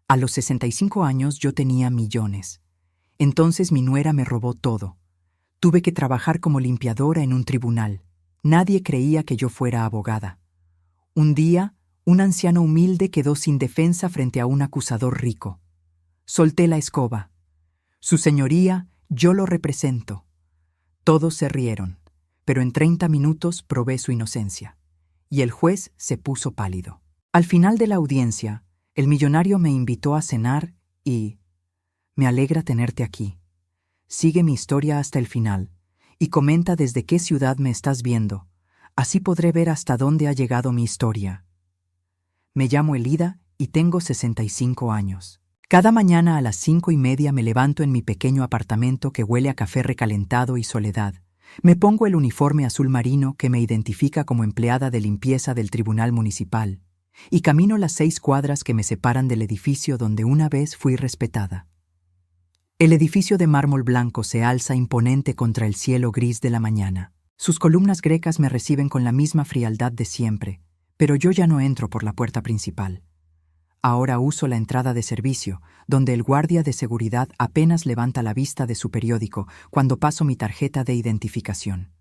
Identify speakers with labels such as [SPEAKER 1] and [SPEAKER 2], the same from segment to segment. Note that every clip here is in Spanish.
[SPEAKER 1] A los 65 años yo tenía millones. Entonces mi nuera me robó todo. Tuve que trabajar como limpiadora en un tribunal. Nadie creía que yo fuera abogada. Un día, un anciano humilde quedó sin defensa frente a un acusador rico. Solté la escoba. Su señoría, yo lo represento. Todos se rieron, pero en 30 minutos probé su inocencia. Y el juez se puso pálido. Al final de la audiencia, el millonario me invitó a cenar y... Me alegra tenerte aquí. Sigue mi historia hasta el final y comenta desde qué ciudad me estás viendo. Así podré ver hasta dónde ha llegado mi historia. Me llamo Elida y tengo 65 años. Cada mañana a las 5:30 me levanto en mi pequeño apartamento que huele a café recalentado y soledad. Me pongo el uniforme azul marino que me identifica como empleada de limpieza del Tribunal Municipal y camino las 6 cuadras que me separan del edificio donde una vez fui respetada. El edificio de mármol blanco se alza imponente contra el cielo gris de la mañana. Sus columnas grecas me reciben con la misma frialdad de siempre, pero yo ya no entro por la puerta principal. Ahora uso la entrada de servicio, donde el guardia de seguridad apenas levanta la vista de su periódico cuando paso mi tarjeta de identificación.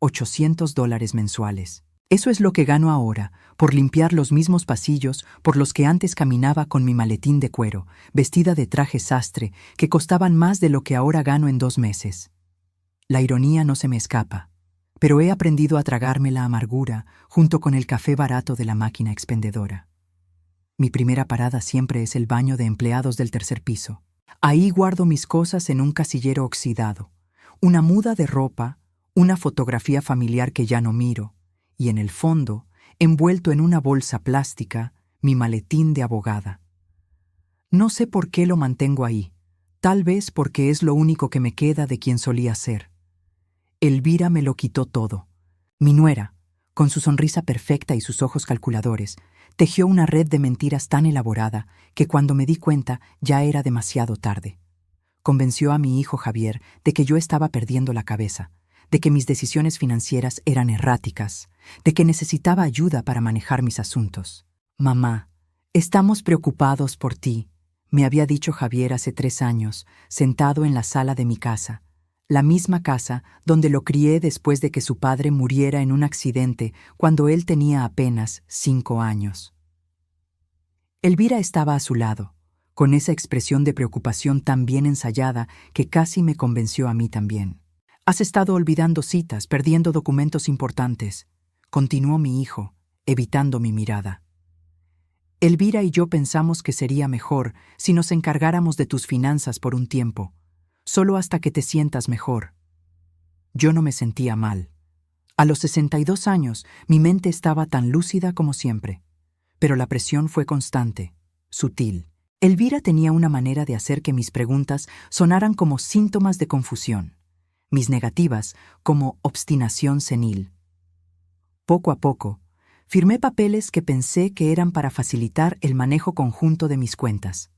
[SPEAKER 1] $800 mensuales. Eso es lo que gano ahora, por limpiar los mismos pasillos por los que antes caminaba con mi maletín de cuero, vestida de traje sastre, que costaban más de lo que ahora gano en 2 meses. La ironía no se me escapa, pero he aprendido a tragarme la amargura junto con el café barato de la máquina expendedora. Mi primera parada siempre es el baño de empleados del 3er piso. Ahí guardo mis cosas en un casillero oxidado, una muda de ropa, una fotografía familiar que ya no miro, y en el fondo, envuelto en una bolsa plástica, mi maletín de abogada. No sé por qué lo mantengo ahí, tal vez porque es lo único que me queda de quien solía ser. Elvira me lo quitó todo. Mi nuera, con su sonrisa perfecta y sus ojos calculadores, tejió una red de mentiras tan elaborada que cuando me di cuenta ya era demasiado tarde. Convenció a mi hijo Javier de que yo estaba perdiendo la cabeza, de que mis decisiones financieras eran erráticas, de que necesitaba ayuda para manejar mis asuntos. «Mamá, estamos preocupados por ti», me había dicho Javier hace 3 años, sentado en la sala de mi casa, la misma casa donde lo crié después de que su padre muriera en un accidente cuando él tenía apenas 5 años. Elvira estaba a su lado, con esa expresión de preocupación tan bien ensayada que casi me convenció a mí también. «Has estado olvidando citas, perdiendo documentos importantes», continuó mi hijo, evitando mi mirada. «Elvira y yo pensamos que sería mejor si nos encargáramos de tus finanzas por un tiempo, solo hasta que te sientas mejor». Yo no me sentía mal. A los 62 años, mi mente estaba tan lúcida como siempre. Pero la presión fue constante, sutil. Elvira tenía una manera de hacer que mis preguntas sonaran como síntomas de confusión, mis negativas como obstinación senil. Poco a poco, firmé papeles que pensé que eran para facilitar el manejo conjunto de mis cuentas.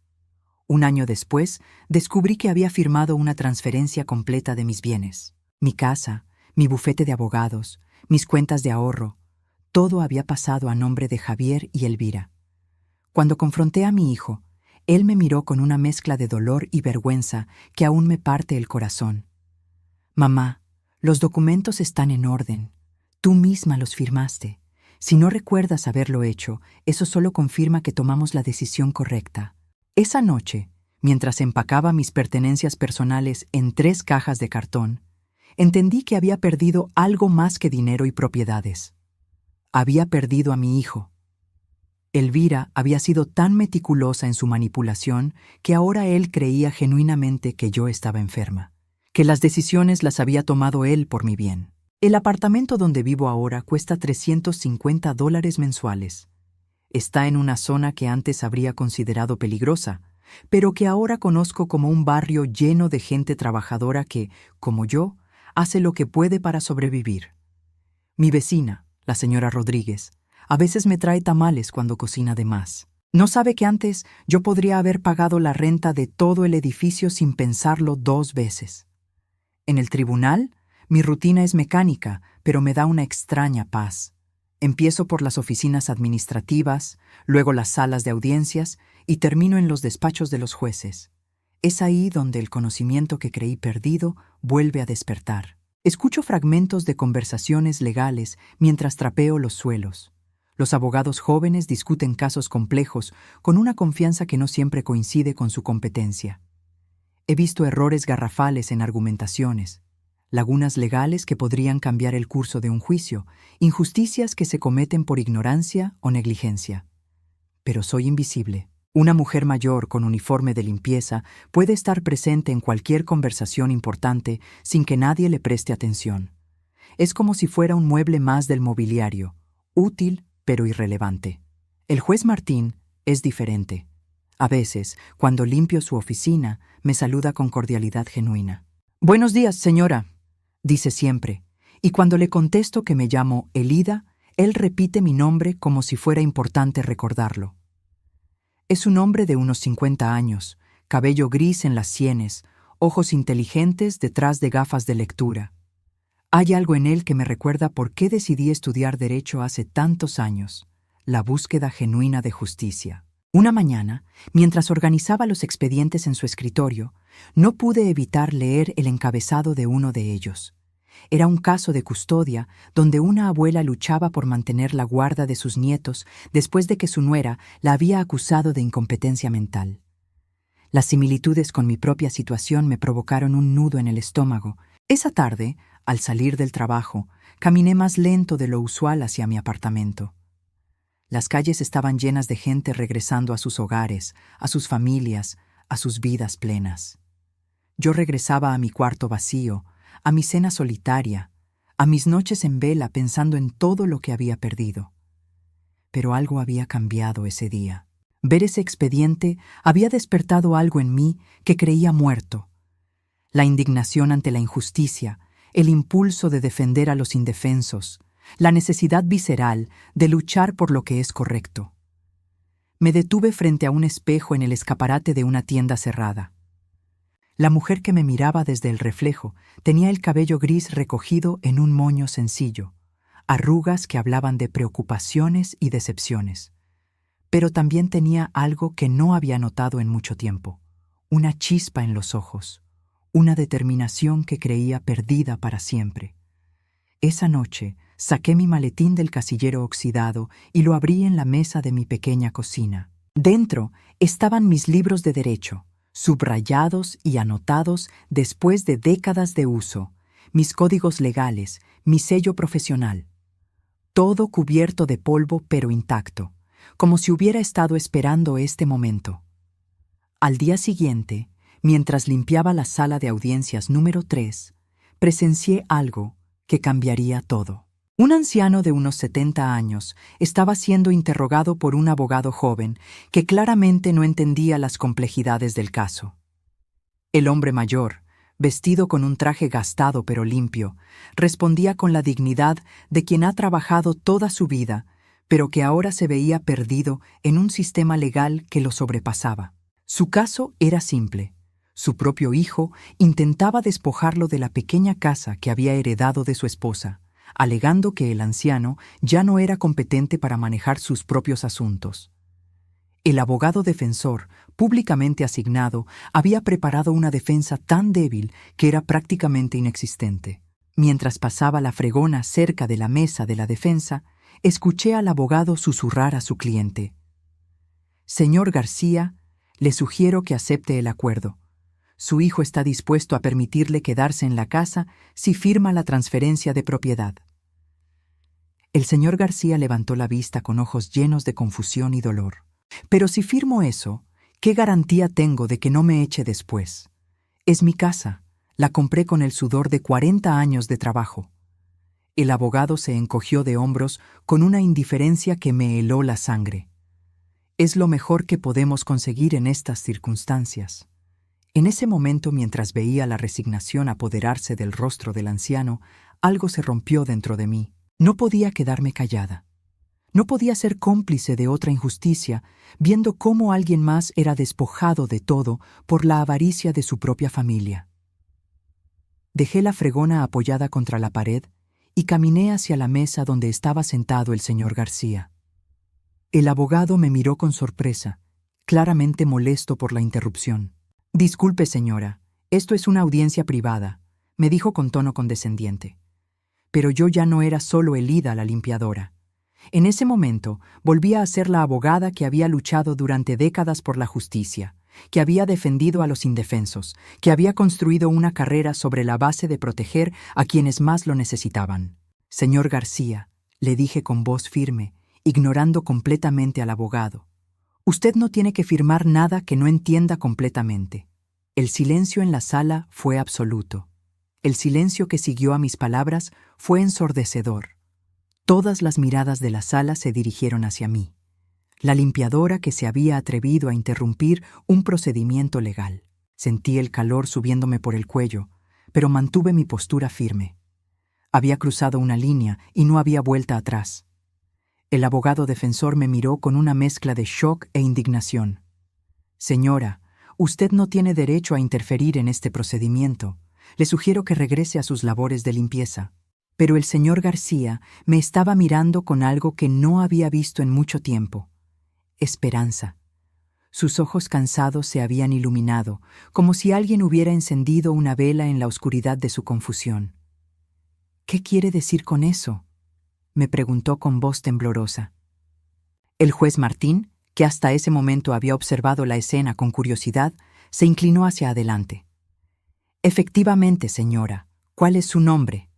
[SPEAKER 1] Un año después, descubrí que había firmado una transferencia completa de mis bienes. Mi casa, mi bufete de abogados, mis cuentas de ahorro, todo había pasado a nombre de Javier y Elvira. Cuando confronté a mi hijo, él me miró con una mezcla de dolor y vergüenza que aún me parte el corazón. «Mamá, los documentos están en orden. Tú misma los firmaste. Si no recuerdas haberlo hecho, eso solo confirma que tomamos la decisión correcta». Esa noche, mientras empacaba mis pertenencias personales en 3 cajas de cartón, entendí que había perdido algo más que dinero y propiedades. Había perdido a mi hijo. Elvira había sido tan meticulosa en su manipulación que ahora él creía genuinamente que yo estaba enferma, que las decisiones las había tomado él por mi bien. El apartamento donde vivo ahora cuesta $350 mensuales. Está en una zona que antes habría considerado peligrosa, pero que ahora conozco como un barrio lleno de gente trabajadora que, como yo, hace lo que puede para sobrevivir. Mi vecina, la señora Rodríguez, a veces me trae tamales cuando cocina de más. No sabe que antes yo podría haber pagado la renta de todo el edificio sin pensarlo 2 veces. En el tribunal, mi rutina es mecánica, pero me da una extraña paz. Empiezo por las oficinas administrativas, luego las salas de audiencias y termino en los despachos de los jueces. Es ahí donde el conocimiento que creí perdido vuelve a despertar. Escucho fragmentos de conversaciones legales mientras trapeo los suelos. Los abogados jóvenes discuten casos complejos con una confianza que no siempre coincide con su competencia. He visto errores garrafales en argumentaciones, lagunas legales que podrían cambiar el curso de un juicio, injusticias que se cometen por ignorancia o negligencia. Pero soy invisible. Una mujer mayor con uniforme de limpieza puede estar presente en cualquier conversación importante sin que nadie le preste atención. Es como si fuera un mueble más del mobiliario, útil pero irrelevante. El juez Martín es diferente. A veces, cuando limpio su oficina, me saluda con cordialidad genuina. «Buenos días, señora», dice siempre, y cuando le contesto que me llamo Elida, él repite mi nombre como si fuera importante recordarlo. Es un hombre de unos 50 años, cabello gris en las sienes, ojos inteligentes detrás de gafas de lectura. Hay algo en él que me recuerda por qué decidí estudiar Derecho hace tantos años, la búsqueda genuina de justicia. Una mañana, mientras organizaba los expedientes en su escritorio, no pude evitar leer el encabezado de uno de ellos. Era un caso de custodia donde una abuela luchaba por mantener la guarda de sus nietos después de que su nuera la había acusado de incompetencia mental. Las similitudes con mi propia situación me provocaron un nudo en el estómago. Esa tarde, al salir del trabajo, caminé más lento de lo usual hacia mi apartamento. Las calles estaban llenas de gente regresando a sus hogares, a sus familias, a sus vidas plenas. Yo regresaba a mi cuarto vacío, a mi cena solitaria, a mis noches en vela pensando en todo lo que había perdido. Pero algo había cambiado ese día. Ver ese expediente había despertado algo en mí que creía muerto. La indignación ante la injusticia, el impulso de defender a los indefensos, la necesidad visceral de luchar por lo que es correcto. Me detuve frente a un espejo en el escaparate de una tienda cerrada. La mujer que me miraba desde el reflejo tenía el cabello gris recogido en un moño sencillo, arrugas que hablaban de preocupaciones y decepciones. Pero también tenía algo que no había notado en mucho tiempo, una chispa en los ojos, una determinación que creía perdida para siempre. Esa noche saqué mi maletín del casillero oxidado y lo abrí en la mesa de mi pequeña cocina. Dentro estaban mis libros de derecho, subrayados y anotados después de décadas de uso, mis códigos legales, mi sello profesional. Todo cubierto de polvo pero intacto, como si hubiera estado esperando este momento. Al día siguiente, mientras limpiaba la sala de audiencias número 3, presencié algo que cambiaría todo. Un anciano de unos 70 años estaba siendo interrogado por un abogado joven que claramente no entendía las complejidades del caso. El hombre mayor, vestido con un traje gastado pero limpio, respondía con la dignidad de quien ha trabajado toda su vida, pero que ahora se veía perdido en un sistema legal que lo sobrepasaba. Su caso era simple. Su propio hijo intentaba despojarlo de la pequeña casa que había heredado de su esposa, alegando que el anciano ya no era competente para manejar sus propios asuntos. El abogado defensor, públicamente asignado, había preparado una defensa tan débil que era prácticamente inexistente. Mientras pasaba la fregona cerca de la mesa de la defensa, escuché al abogado susurrar a su cliente: «Señor García, le sugiero que acepte el acuerdo. Su hijo está dispuesto a permitirle quedarse en la casa si firma la transferencia de propiedad». El señor García levantó la vista con ojos llenos de confusión y dolor. «Pero si firmo eso, ¿qué garantía tengo de que no me eche después? Es mi casa, la compré con el sudor de 40 años de trabajo». El abogado se encogió de hombros con una indiferencia que me heló la sangre. «Es lo mejor que podemos conseguir en estas circunstancias». En ese momento, mientras veía la resignación apoderarse del rostro del anciano, algo se rompió dentro de mí. No podía quedarme callada. No podía ser cómplice de otra injusticia, viendo cómo alguien más era despojado de todo por la avaricia de su propia familia. Dejé la fregona apoyada contra la pared y caminé hacia la mesa donde estaba sentado el señor García. El abogado me miró con sorpresa claramente molesto por la interrupción. Disculpe, señora, esto es una audiencia privada, me dijo con tono condescendiente. Pero yo ya no era solo Elida la limpiadora. En ese momento volvía a ser la abogada que había luchado durante décadas por la justicia, que había defendido a los indefensos, que había construido una carrera sobre la base de proteger a quienes más lo necesitaban. Señor García, le dije con voz firme, ignorando completamente al abogado, usted no tiene que firmar nada que no entienda completamente. El silencio en la sala fue absoluto. El silencio que siguió a mis palabras fue ensordecedor. Todas las miradas de la sala se dirigieron hacia mí, la limpiadora que se había atrevido a interrumpir un procedimiento legal. Sentí el calor subiéndome por el cuello, pero mantuve mi postura firme. Había cruzado una línea y no había vuelta atrás. El abogado defensor me miró con una mezcla de shock e indignación. Señora, usted no tiene derecho a interferir en este procedimiento. Le sugiero que regrese a sus labores de limpieza. Pero el señor García me estaba mirando con algo que no había visto en mucho tiempo. Esperanza. Sus ojos cansados se habían iluminado, como si alguien hubiera encendido una vela en la oscuridad de su confusión. ¿Qué quiere decir con eso?, me preguntó con voz temblorosa. El juez Martín, que hasta ese momento había observado la escena con curiosidad, se inclinó hacia adelante. Efectivamente, señora. ¿Cuál es su nombre?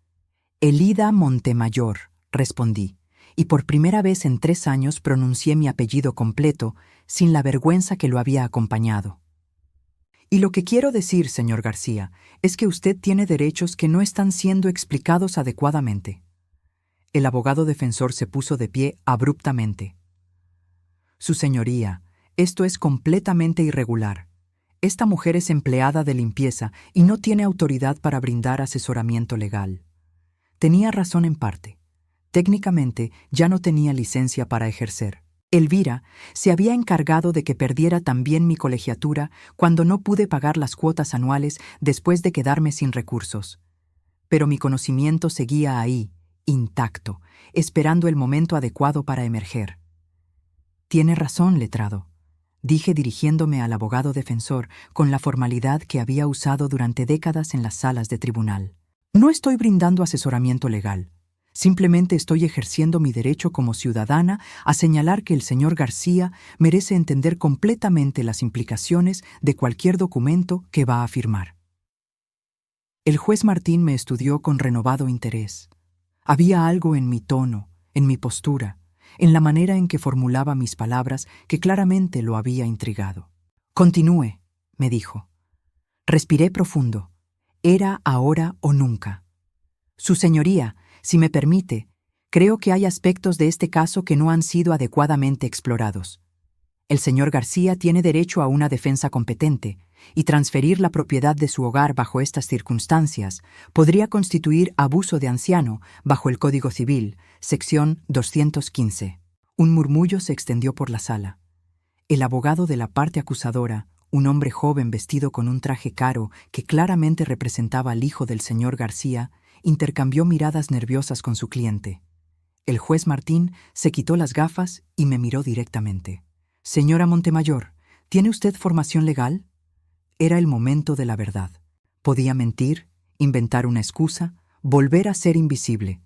[SPEAKER 1] Elida Montemayor, respondí, y por primera vez en 3 años pronuncié mi apellido completo, sin la vergüenza que lo había acompañado. Y lo que quiero decir, señor García, es que usted tiene derechos que no están siendo explicados adecuadamente. El abogado defensor se puso de pie abruptamente. Su señoría, esto es completamente irregular. Esta mujer es empleada de limpieza y no tiene autoridad para brindar asesoramiento legal. Tenía razón en parte. Técnicamente ya no tenía licencia para ejercer. Elvira se había encargado de que perdiera también mi colegiatura cuando no pude pagar las cuotas anuales después de quedarme sin recursos. Pero mi conocimiento seguía ahí, intacto, esperando el momento adecuado para emerger. Tiene razón, letrado, dije dirigiéndome al abogado defensor con la formalidad que había usado durante décadas en las salas de tribunal. No estoy brindando asesoramiento legal. Simplemente estoy ejerciendo mi derecho como ciudadana a señalar que el señor García merece entender completamente las implicaciones de cualquier documento que va a firmar. El juez Martín me estudió con renovado interés. Había algo en mi tono, en mi postura, en la manera en que formulaba mis palabras que claramente lo había intrigado. Continúe, me dijo. Respiré profundo. Era ahora o nunca. Su señoría, si me permite, creo que hay aspectos de este caso que no han sido adecuadamente explorados. El señor García tiene derecho a una defensa competente, y transferir la propiedad de su hogar bajo estas circunstancias podría constituir abuso de anciano bajo el Código Civil, sección 215. Un murmullo se extendió por la sala. El abogado de la parte acusadora, un hombre joven vestido con un traje caro que claramente representaba al hijo del señor García, intercambió miradas nerviosas con su cliente. El juez Martín se quitó las gafas y me miró directamente. «Señora Montemayor, ¿tiene usted formación legal?» Era el momento de la verdad. Podía mentir, inventar una excusa, volver a ser invisible,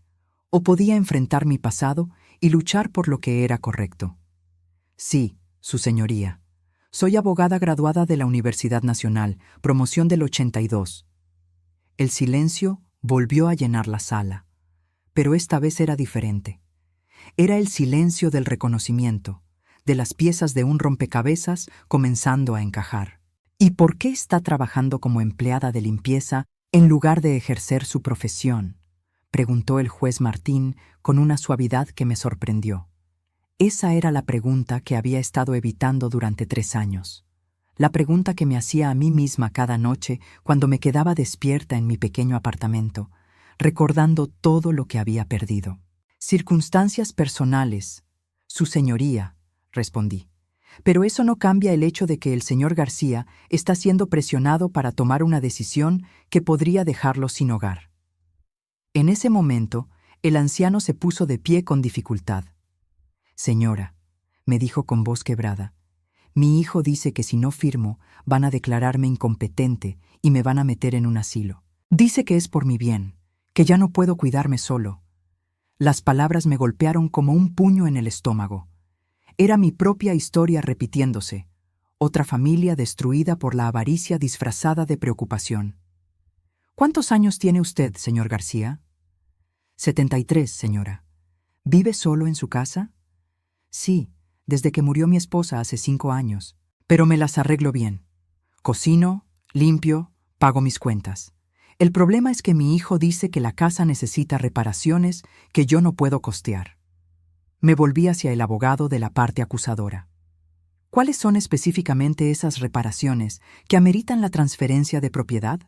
[SPEAKER 1] o podía enfrentar mi pasado y luchar por lo que era correcto. Sí, su señoría. Soy abogada graduada de la Universidad Nacional, promoción del 82. El silencio volvió a llenar la sala, pero esta vez era diferente. Era el silencio del reconocimiento, de las piezas de un rompecabezas comenzando a encajar. ¿Y por qué está trabajando como empleada de limpieza en lugar de ejercer su profesión?, preguntó el juez Martín con una suavidad que me sorprendió. Esa era la pregunta que había estado evitando durante 3 años. La pregunta que me hacía a mí misma cada noche cuando me quedaba despierta en mi pequeño apartamento, recordando todo lo que había perdido. Circunstancias personales, su señoría, respondí. Pero eso no cambia el hecho de que el señor García está siendo presionado para tomar una decisión que podría dejarlo sin hogar. En ese momento, el anciano se puso de pie con dificultad. «Señora», me dijo con voz quebrada, Mi hijo dice que si no firmo, van a declararme incompetente y me van a meter en un asilo. Dice que es por mi bien, que ya no puedo cuidarme solo. Las palabras me golpearon como un puño en el estómago. Era mi propia historia repitiéndose, otra familia destruida por la avaricia disfrazada de preocupación. ¿Cuántos años tiene usted, señor García? 73, señora. ¿Vive solo en su casa? Sí, desde que murió mi esposa hace 5 años, pero me las arreglo bien. Cocino, limpio, pago mis cuentas. El problema es que mi hijo dice que la casa necesita reparaciones que yo no puedo costear. Me volví hacia el abogado de la parte acusadora. ¿Cuáles son específicamente esas reparaciones que ameritan la transferencia de propiedad?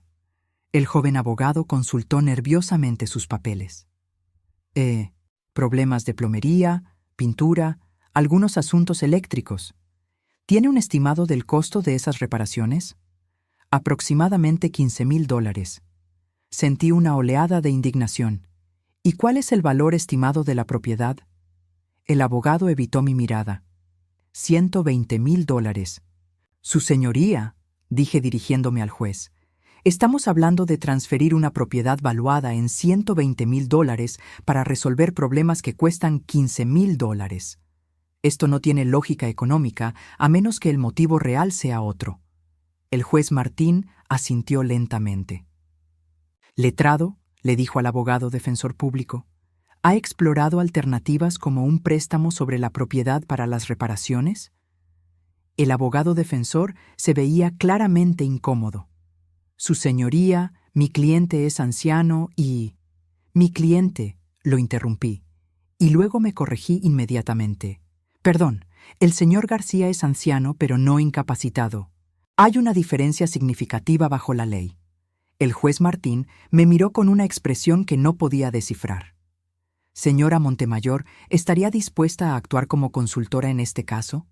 [SPEAKER 1] El joven abogado consultó nerviosamente sus papeles. Problemas de plomería, pintura, algunos asuntos eléctricos. ¿Tiene un estimado del costo de esas reparaciones? Aproximadamente $15,000. Sentí una oleada de indignación. ¿Y cuál es el valor estimado de la propiedad? El abogado evitó mi mirada. $120,000. Su señoría, dije dirigiéndome al juez, estamos hablando de transferir una propiedad valuada en $120,000 para resolver problemas que cuestan $15,000. Esto no tiene lógica económica a menos que el motivo real sea otro. El juez Martín asintió lentamente. Letrado, le dijo al abogado defensor público, ¿ha explorado alternativas como un préstamo sobre la propiedad para las reparaciones? El abogado defensor se veía claramente incómodo. Su señoría, mi cliente es anciano y... Mi cliente, lo interrumpí, y luego me corregí inmediatamente. Perdón, el señor García es anciano pero no incapacitado. Hay una diferencia significativa bajo la ley. El juez Martín me miró con una expresión que no podía descifrar. Señora Montemayor, ¿estaría dispuesta a actuar como consultora en este caso?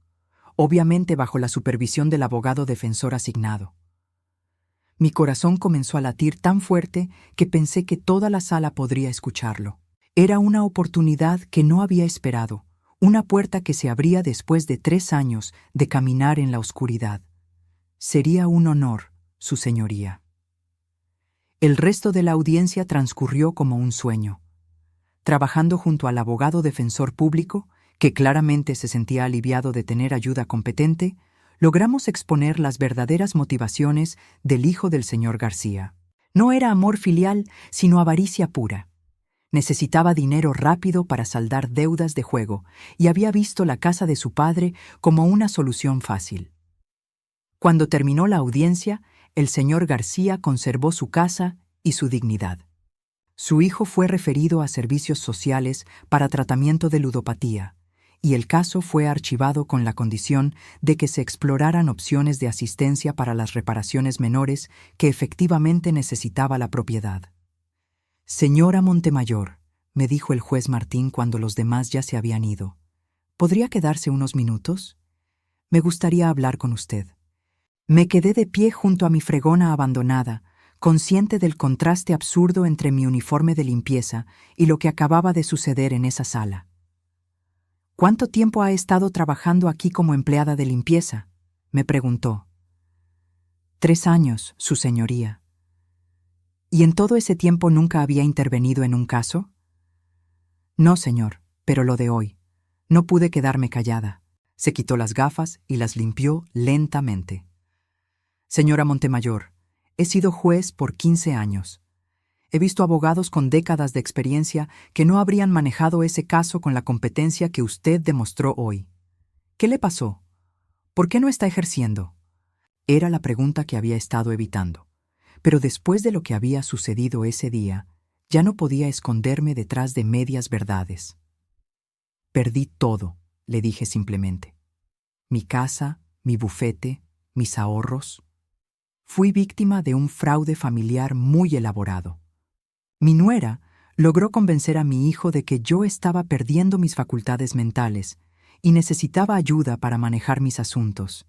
[SPEAKER 1] Obviamente bajo la supervisión del abogado defensor asignado. Mi corazón comenzó a latir tan fuerte que pensé que toda la sala podría escucharlo. Era una oportunidad que no había esperado, una puerta que se abría después de 3 años de caminar en la oscuridad. Sería un honor, su señoría. El resto de la audiencia transcurrió como un sueño. Trabajando junto al abogado defensor público, que claramente se sentía aliviado de tener ayuda competente, logramos exponer las verdaderas motivaciones del hijo del señor García. No era amor filial, sino avaricia pura. Necesitaba dinero rápido para saldar deudas de juego y había visto la casa de su padre como una solución fácil. Cuando terminó la audiencia, el señor García conservó su casa y su dignidad. Su hijo fue referido a servicios sociales para tratamiento de ludopatía, y el caso fue archivado con la condición de que se exploraran opciones de asistencia para las reparaciones menores que efectivamente necesitaba la propiedad. Señora Montemayor, me dijo el juez Martín cuando los demás ya se habían ido, ¿podría quedarse unos minutos? Me gustaría hablar con usted. Me quedé de pie junto a mi fregona abandonada, consciente del contraste absurdo entre mi uniforme de limpieza y lo que acababa de suceder en esa sala. ¿Cuánto tiempo ha estado trabajando aquí como empleada de limpieza?, me preguntó. 3 años, su señoría. ¿Y en todo ese tiempo nunca había intervenido en un caso? No, señor, pero lo de hoy. No pude quedarme callada. Se quitó las gafas y las limpió lentamente. Señora Montemayor, he sido juez por 15 años. He visto abogados con décadas de experiencia que no habrían manejado ese caso con la competencia que usted demostró hoy. ¿Qué le pasó? ¿Por qué no está ejerciendo? Era la pregunta que había estado evitando. Pero después de lo que había sucedido ese día, ya no podía esconderme detrás de medias verdades. Perdí todo, le dije simplemente. Mi casa, mi bufete, mis ahorros. Fui víctima de un fraude familiar muy elaborado. Mi nuera logró convencer a mi hijo de que yo estaba perdiendo mis facultades mentales y necesitaba ayuda para manejar mis asuntos.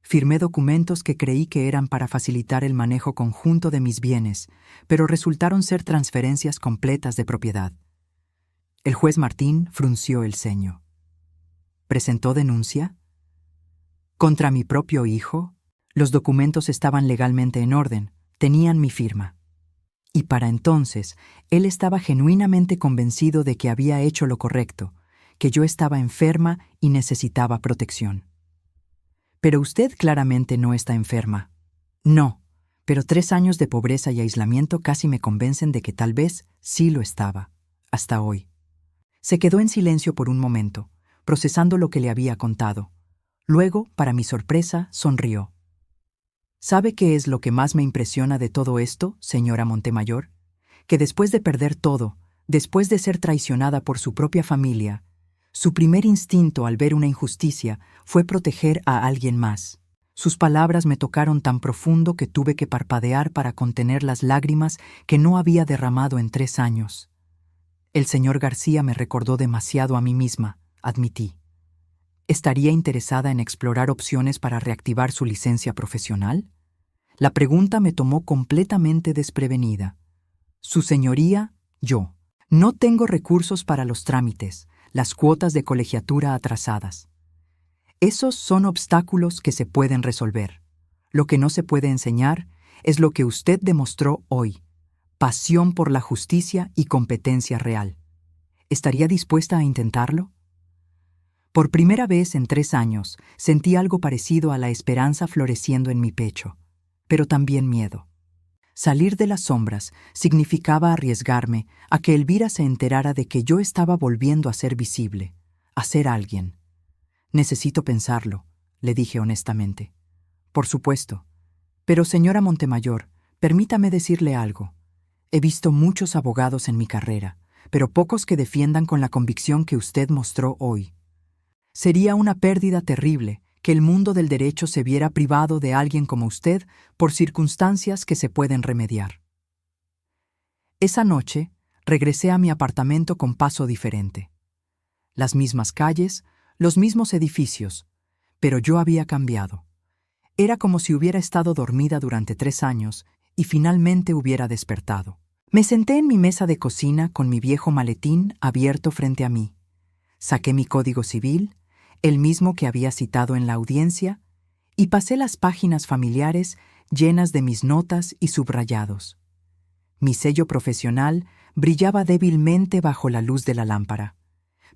[SPEAKER 1] Firmé documentos que creí que eran para facilitar el manejo conjunto de mis bienes, pero resultaron ser transferencias completas de propiedad. El juez Martín frunció el ceño. ¿Presentó denuncia? ¿Contra mi propio hijo? Los documentos estaban legalmente en orden, tenían mi firma. Y para entonces, él estaba genuinamente convencido de que había hecho lo correcto, que yo estaba enferma y necesitaba protección. Pero usted claramente no está enferma. No, pero 3 años de pobreza y aislamiento casi me convencen de que tal vez sí lo estaba, hasta hoy. Se quedó en silencio por un momento, procesando lo que le había contado. Luego, para mi sorpresa, sonrió. ¿Sabe qué es lo que más me impresiona de todo esto, señora Montemayor? Que después de perder todo, después de ser traicionada por su propia familia, su primer instinto al ver una injusticia fue proteger a alguien más. Sus palabras me tocaron tan profundo que tuve que parpadear para contener las lágrimas que no había derramado en 3 años. El señor García me recordó demasiado a mí misma, admití. ¿Estaría interesada en explorar opciones para reactivar su licencia profesional? La pregunta me tomó completamente desprevenida. Su señoría, yo. No tengo recursos para los trámites, las cuotas de colegiatura atrasadas. Esos son obstáculos que se pueden resolver. Lo que no se puede enseñar es lo que usted demostró hoy: pasión por la justicia y competencia real. ¿Estaría dispuesta a intentarlo? Por primera vez en 3 años sentí algo parecido a la esperanza floreciendo en mi pecho, pero también miedo. Salir de las sombras significaba arriesgarme a que Elvira se enterara de que yo estaba volviendo a ser visible, a ser alguien. Necesito pensarlo, le dije honestamente. Por supuesto. Pero señora Montemayor, permítame decirle algo. He visto muchos abogados en mi carrera, pero pocos que defiendan con la convicción que usted mostró hoy. Sería una pérdida terrible que el mundo del derecho se viera privado de alguien como usted por circunstancias que se pueden remediar. Esa noche, regresé a mi apartamento con paso diferente. Las mismas calles, los mismos edificios, pero yo había cambiado. Era como si hubiera estado dormida durante 3 años y finalmente hubiera despertado. Me senté en mi mesa de cocina con mi viejo maletín abierto frente a mí. Saqué mi código civil, el mismo que había citado en la audiencia, y pasé las páginas familiares llenas de mis notas y subrayados. Mi sello profesional brillaba débilmente bajo la luz de la lámpara,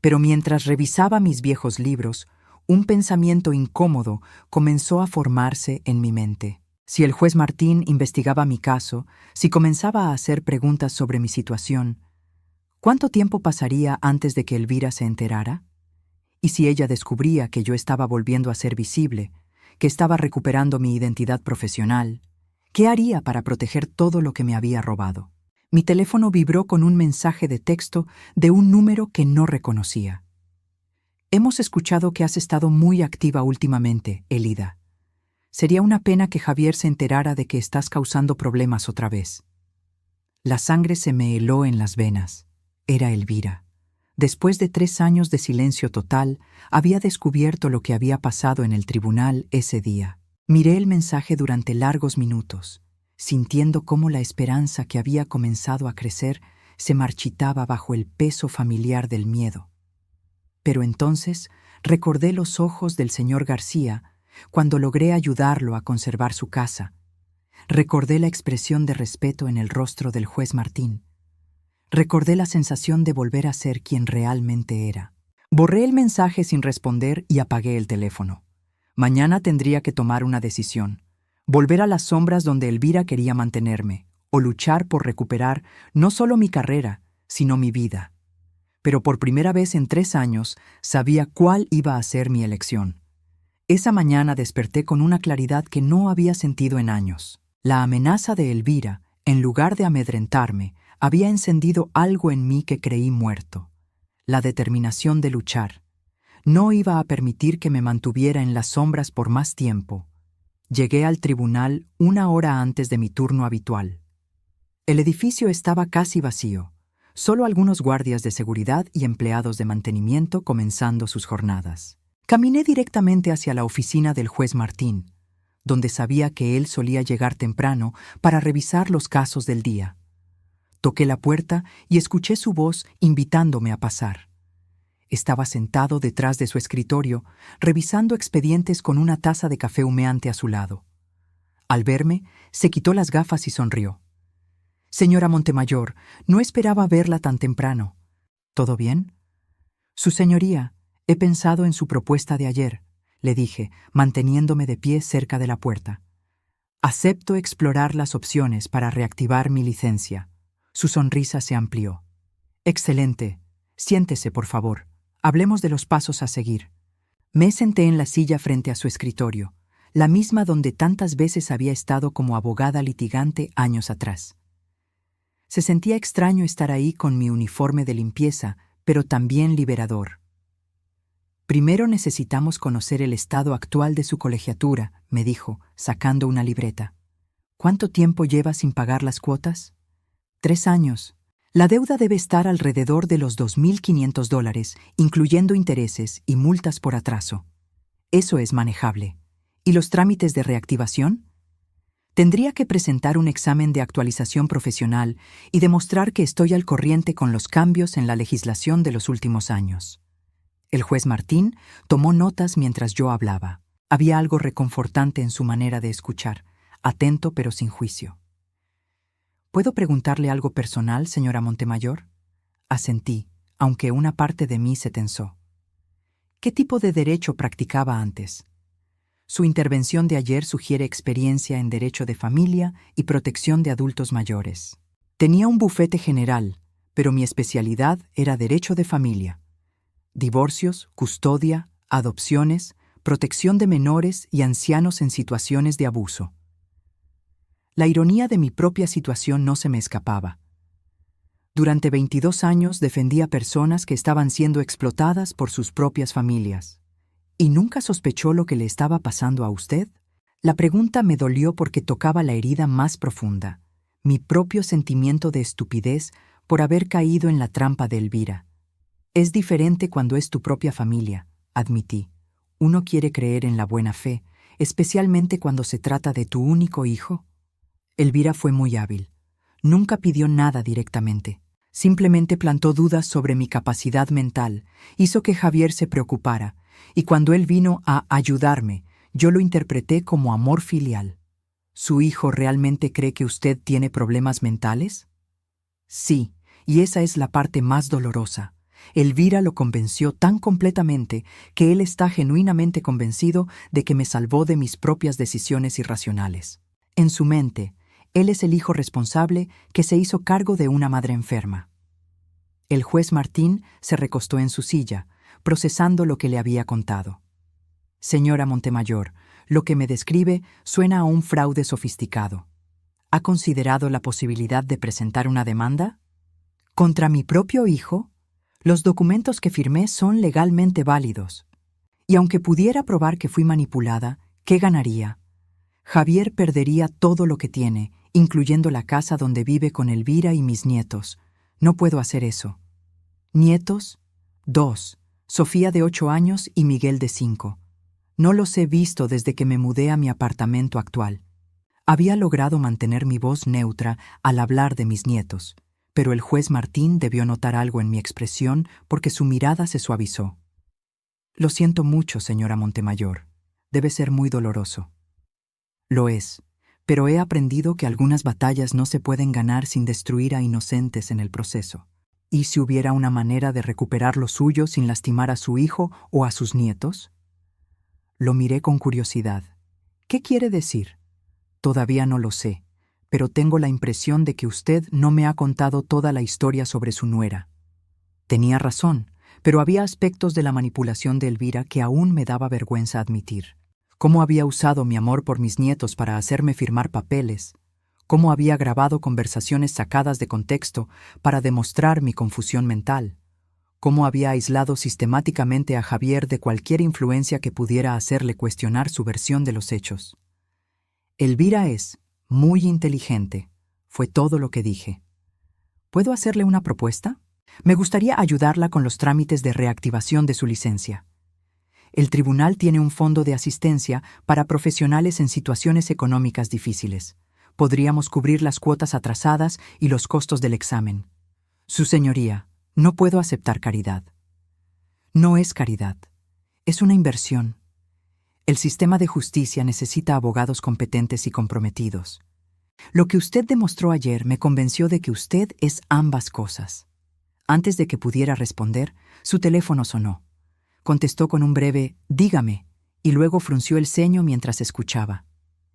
[SPEAKER 1] pero mientras revisaba mis viejos libros, un pensamiento incómodo comenzó a formarse en mi mente. Si el juez Martín investigaba mi caso, si comenzaba a hacer preguntas sobre mi situación, ¿cuánto tiempo pasaría antes de que Elvira se enterara? Y si ella descubría que yo estaba volviendo a ser visible, que estaba recuperando mi identidad profesional, ¿qué haría para proteger todo lo que me había robado? Mi teléfono vibró con un mensaje de texto de un número que no reconocía. Hemos escuchado que has estado muy activa últimamente, Elida. Sería una pena que Javier se enterara de que estás causando problemas otra vez. La sangre se me heló en las venas. Era Elvira. Después de 3 años de silencio total, había descubierto lo que había pasado en el tribunal ese día. Miré el mensaje durante largos minutos, sintiendo cómo la esperanza que había comenzado a crecer se marchitaba bajo el peso familiar del miedo. Pero entonces recordé los ojos del señor García cuando logré ayudarlo a conservar su casa. Recordé la expresión de respeto en el rostro del juez Martín. Recordé la sensación de volver a ser quien realmente era. Borré el mensaje sin responder y apagué el teléfono. Mañana tendría que tomar una decisión. Volver a las sombras donde Elvira quería mantenerme, o luchar por recuperar no solo mi carrera, sino mi vida. Pero por primera vez en 3 años sabía cuál iba a ser mi elección. Esa mañana desperté con una claridad que no había sentido en años. La amenaza de Elvira, en lugar de amedrentarme, había encendido algo en mí que creí muerto. La determinación de luchar. No iba a permitir que me mantuviera en las sombras por más tiempo. Llegué al tribunal 1 hora antes de mi turno habitual. El edificio estaba casi vacío. Solo algunos guardias de seguridad y empleados de mantenimiento comenzando sus jornadas. Caminé directamente hacia la oficina del juez Martín, donde sabía que él solía llegar temprano para revisar los casos del día. Toqué la puerta y escuché su voz invitándome a pasar. Estaba sentado detrás de su escritorio, revisando expedientes con una taza de café humeante a su lado. Al verme, se quitó las gafas y sonrió. «Señora Montemayor, no esperaba verla tan temprano. ¿Todo bien?» «Su señoría, he pensado en su propuesta de ayer», le dije, manteniéndome de pie cerca de la puerta. «Acepto explorar las opciones para reactivar mi licencia». Su sonrisa se amplió. «Excelente. Siéntese, por favor. Hablemos de los pasos a seguir». Me senté en la silla frente a su escritorio, la misma donde tantas veces había estado como abogada litigante años atrás. Se sentía extraño estar ahí con mi uniforme de limpieza, pero también liberador. «Primero necesitamos conocer el estado actual de su colegiatura», me dijo, sacando una libreta. «¿Cuánto tiempo lleva sin pagar las cuotas?» 3 años. La deuda debe estar alrededor de los $2.500, incluyendo intereses y multas por atraso. Eso es manejable. ¿Y los trámites de reactivación? Tendría que presentar un examen de actualización profesional y demostrar que estoy al corriente con los cambios en la legislación de los últimos años. El juez Martín tomó notas mientras yo hablaba. Había algo reconfortante en su manera de escuchar, atento pero sin juicio. «¿Puedo preguntarle algo personal, señora Montemayor?» Asentí, aunque una parte de mí se tensó. ¿Qué tipo de derecho practicaba antes? Su intervención de ayer sugiere experiencia en derecho de familia y protección de adultos mayores. Tenía un bufete general, pero mi especialidad era derecho de familia. Divorcios, custodia, adopciones, protección de menores y ancianos en situaciones de abuso. La ironía de mi propia situación no se me escapaba. Durante 22 años defendí a personas que estaban siendo explotadas por sus propias familias. ¿Y nunca sospechó lo que le estaba pasando a usted? La pregunta me dolió porque tocaba la herida más profunda, mi propio sentimiento de estupidez por haber caído en la trampa de Elvira. Es diferente cuando es tu propia familia, admití. Uno quiere creer en la buena fe, especialmente cuando se trata de tu único hijo. Elvira fue muy hábil. Nunca pidió nada directamente. Simplemente plantó dudas sobre mi capacidad mental, hizo que Javier se preocupara, y cuando él vino a ayudarme, yo lo interpreté como amor filial. ¿Su hijo realmente cree que usted tiene problemas mentales? Sí, y esa es la parte más dolorosa. Elvira lo convenció tan completamente que él está genuinamente convencido de que me salvó de mis propias decisiones irracionales. En su mente, él es el hijo responsable que se hizo cargo de una madre enferma. El juez Martín se recostó en su silla, procesando lo que le había contado. «Señora Montemayor, lo que me describe suena a un fraude sofisticado. ¿Ha considerado la posibilidad de presentar una demanda? ¿Contra mi propio hijo? Los documentos que firmé son legalmente válidos. Y aunque pudiera probar que fui manipulada, ¿qué ganaría? Javier perdería todo lo que tiene, incluyendo la casa donde vive con Elvira y mis nietos. No puedo hacer eso». «¿Nietos?» 2. Sofía de 8 años y Miguel de 5. No los he visto desde que me mudé a mi apartamento actual. Había logrado mantener mi voz neutra al hablar de mis nietos, pero el juez Martín debió notar algo en mi expresión porque su mirada se suavizó. «Lo siento mucho, señora Montemayor. Debe ser muy doloroso». «Lo es, pero he aprendido que algunas batallas no se pueden ganar sin destruir a inocentes en el proceso. ¿Y si hubiera una manera de recuperar lo suyo sin lastimar a su hijo o a sus nietos?» Lo miré con curiosidad. «¿Qué quiere decir?» «Todavía no lo sé, pero tengo la impresión de que usted no me ha contado toda la historia sobre su nuera». Tenía razón, pero había aspectos de la manipulación de Elvira que aún me daba vergüenza admitir. Cómo había usado mi amor por mis nietos para hacerme firmar papeles, cómo había grabado conversaciones sacadas de contexto para demostrar mi confusión mental, cómo había aislado sistemáticamente a Javier de cualquier influencia que pudiera hacerle cuestionar su versión de los hechos. «Elvira es muy inteligente», fue todo lo que dije. «¿Puedo hacerle una propuesta? Me gustaría ayudarla con los trámites de reactivación de su licencia. El tribunal tiene un fondo de asistencia para profesionales en situaciones económicas difíciles. Podríamos cubrir las cuotas atrasadas y los costos del examen. Su señoría, no puedo aceptar caridad». No es caridad. Es una inversión. El sistema de justicia necesita abogados competentes y comprometidos. Lo que usted demostró ayer me convenció de que usted es ambas cosas. Antes de que pudiera responder, su teléfono sonó. Contestó con un breve «dígame» y luego frunció el ceño mientras escuchaba.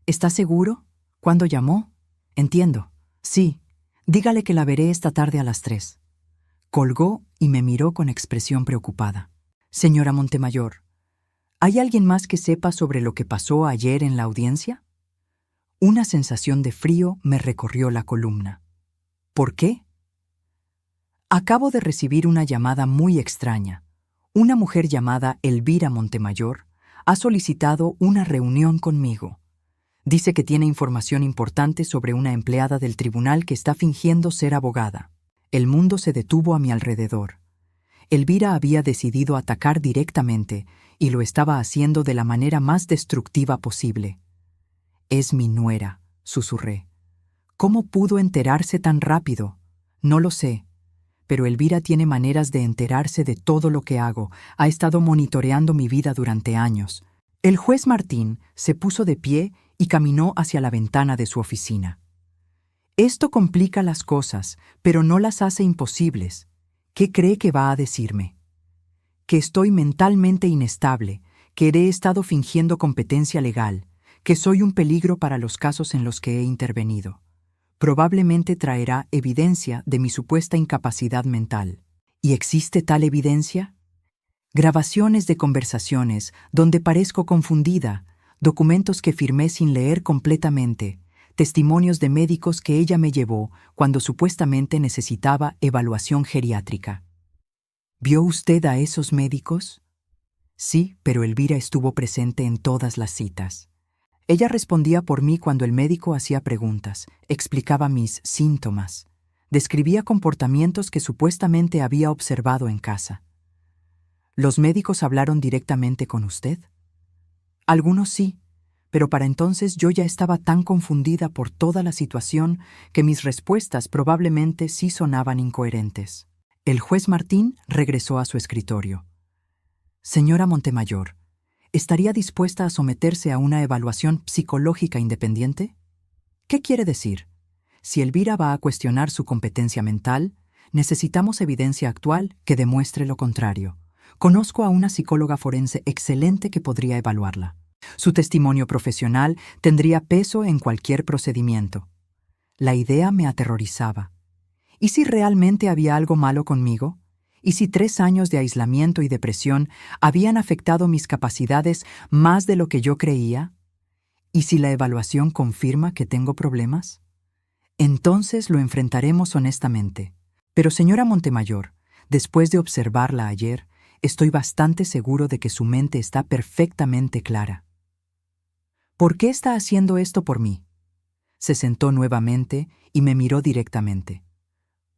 [SPEAKER 1] ¿Está seguro? ¿Cuándo llamó? Entiendo. Sí. Dígale que la veré esta tarde a las 3. Colgó y me miró con expresión preocupada. Señora Montemayor, ¿hay alguien más que sepa sobre lo que pasó ayer en la audiencia? Una sensación de frío me recorrió la columna. ¿Por qué? Acabo de recibir una llamada muy extraña. Una mujer llamada Elvira Montemayor ha solicitado una reunión conmigo. Dice que tiene información importante sobre una empleada del tribunal que está fingiendo ser abogada. El mundo se detuvo a mi alrededor. Elvira había decidido atacar directamente y lo estaba haciendo de la manera más destructiva posible. «Es mi nuera», susurré. «¿Cómo pudo enterarse tan rápido? No lo sé. Pero Elvira tiene maneras de enterarse de todo lo que hago. Ha estado monitoreando mi vida durante años». El juez Martín se puso de pie y caminó hacia la ventana de su oficina. «Esto complica las cosas, pero no las hace imposibles. ¿Qué cree que va a decirme? Que estoy mentalmente inestable, que he estado fingiendo competencia legal, que soy un peligro para los casos en los que he intervenido. Probablemente traerá evidencia de mi supuesta incapacidad mental. ¿Y existe tal evidencia? Grabaciones de conversaciones donde parezco confundida, documentos que firmé sin leer completamente, testimonios de médicos que ella me llevó cuando supuestamente necesitaba evaluación geriátrica. ¿Vio usted a esos médicos? Sí, pero Elvira estuvo presente en todas las citas. Ella respondía por mí cuando el médico hacía preguntas, explicaba mis síntomas, describía comportamientos que supuestamente había observado en casa. ¿Los médicos hablaron directamente con usted? Algunos sí, pero para entonces yo ya estaba tan confundida por toda la situación que mis respuestas probablemente sí sonaban incoherentes. El juez Martín regresó a su escritorio. Señora Montemayor, ¿estaría dispuesta a someterse a una evaluación psicológica independiente? ¿Qué quiere decir? Si Elvira va a cuestionar su competencia mental, necesitamos evidencia actual que demuestre lo contrario. Conozco a una psicóloga forense excelente que podría evaluarla. Su testimonio profesional tendría peso en cualquier procedimiento. La idea me aterrorizaba. ¿Y si realmente había algo malo conmigo? ¿Y si 3 años de aislamiento y depresión habían afectado mis capacidades más de lo que yo creía? ¿Y si la evaluación confirma que tengo problemas? Entonces lo enfrentaremos honestamente. Pero señora Montemayor, después de observarla ayer, estoy bastante seguro de que su mente está perfectamente clara. ¿Por qué está haciendo esto por mí? Se sentó nuevamente y me miró directamente.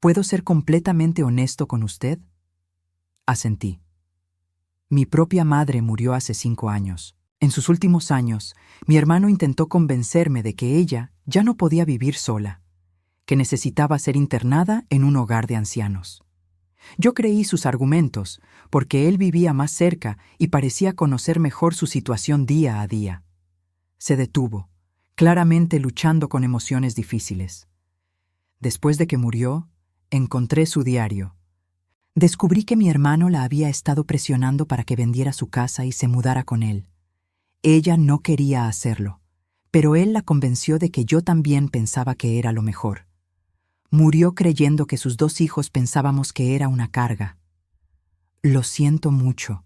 [SPEAKER 1] ¿Puedo ser completamente honesto con usted? Asentí. Mi propia madre murió hace 5 años. En sus últimos años, mi hermano intentó convencerme de que ella ya no podía vivir sola, que necesitaba ser internada en un hogar de ancianos. Yo creí sus argumentos, porque él vivía más cerca y parecía conocer mejor su situación día a día. Se detuvo, claramente luchando con emociones difíciles. Después de que murió, encontré su diario. Descubrí que mi hermano la había estado presionando para que vendiera su casa y se mudara con él. Ella no quería hacerlo, pero él la convenció de que yo también pensaba que era lo mejor. Murió creyendo que sus 2 hijos pensábamos que era una carga. Lo siento mucho.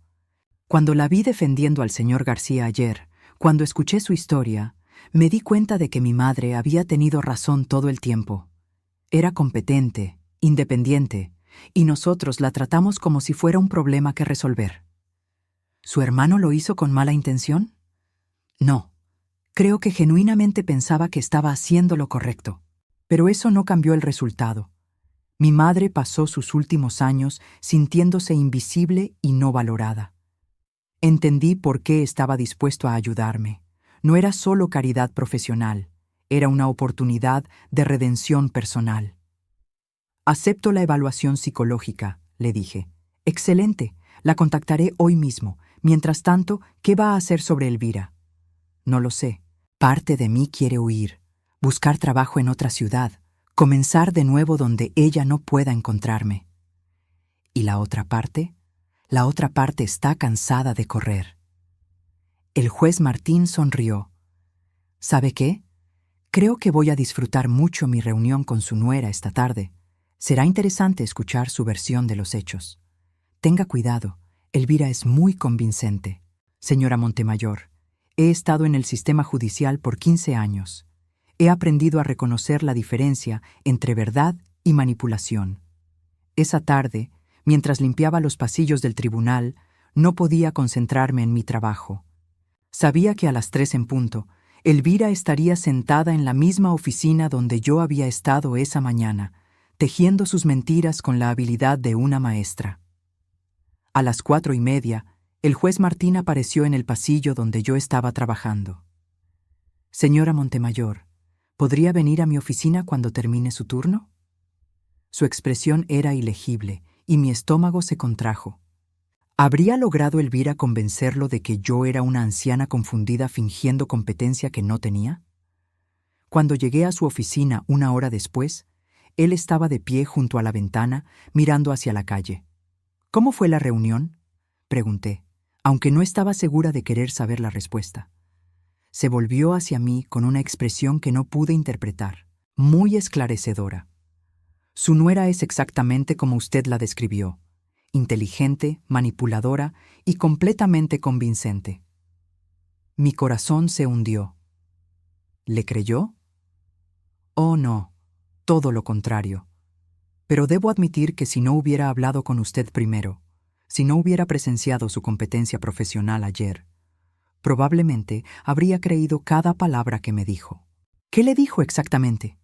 [SPEAKER 1] Cuando la vi defendiendo al señor García ayer, cuando escuché su historia, me di cuenta de que mi madre había tenido razón todo el tiempo. Era competente, independiente, y nosotros la tratamos como si fuera un problema que resolver. ¿Su hermano lo hizo con mala intención? No. Creo que genuinamente pensaba que estaba haciendo lo correcto. Pero eso no cambió el resultado. Mi madre pasó sus últimos años sintiéndose invisible y no valorada. Entendí por qué estaba dispuesto a ayudarme. No era solo caridad profesional, era una oportunidad de redención personal. Acepto la evaluación psicológica, le dije. Excelente, La contactaré hoy mismo. Mientras tanto, ¿qué va a hacer sobre Elvira? No lo sé. Parte de mí quiere huir, buscar trabajo en otra ciudad, comenzar de nuevo donde ella no pueda encontrarme. ¿Y la otra parte? La otra parte está cansada de correr. El juez Martín sonrió. ¿Sabe qué? Creo que voy a disfrutar mucho mi reunión con su nuera esta tarde. Será interesante escuchar su versión de los hechos. Tenga cuidado, Elvira es muy convincente. Señora Montemayor, he estado en el sistema judicial por 15 años. He aprendido a reconocer la diferencia entre verdad y manipulación. Esa tarde, mientras limpiaba los pasillos del tribunal, no podía concentrarme en mi trabajo. Sabía que a las 3 en punto, Elvira estaría sentada en la misma oficina donde yo había estado esa mañana, tejiendo sus mentiras con la habilidad de una maestra. A las 4:30, el juez Martín apareció en el pasillo donde yo estaba trabajando. Señora Montemayor, ¿podría venir a mi oficina cuando termine su turno? Su expresión era ilegible y mi estómago se contrajo. ¿Habría logrado Elvira convencerlo de que yo era una anciana confundida fingiendo competencia que no tenía? Cuando llegué a su oficina 1 hora después, él estaba de pie junto a la ventana, mirando hacia la calle. ¿Cómo fue la reunión?, pregunté, aunque no estaba segura de querer saber la respuesta. Se volvió hacia mí con una expresión que no pude interpretar, muy esclarecedora. Su nuera es exactamente como usted la describió, inteligente, manipuladora y completamente convincente. Mi corazón se hundió. ¿Le creyó? Oh, no, todo lo contrario. Pero debo admitir que si no hubiera hablado con usted primero, si no hubiera presenciado su competencia profesional ayer, probablemente habría creído cada palabra que me dijo. ¿Qué le dijo exactamente?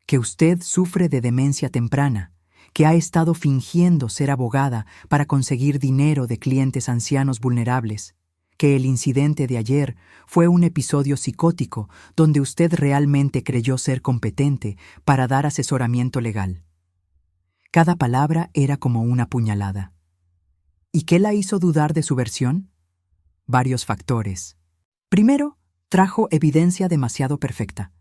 [SPEAKER 1] Que usted sufre de demencia temprana, que ha estado fingiendo ser abogada para conseguir dinero de clientes ancianos vulnerables, que el incidente de ayer fue un episodio psicótico donde usted realmente creyó ser competente para dar asesoramiento legal. Cada palabra era como una puñalada. ¿Y qué la hizo dudar de su versión? Varios factores. Primero, trajo evidencia demasiado perfecta.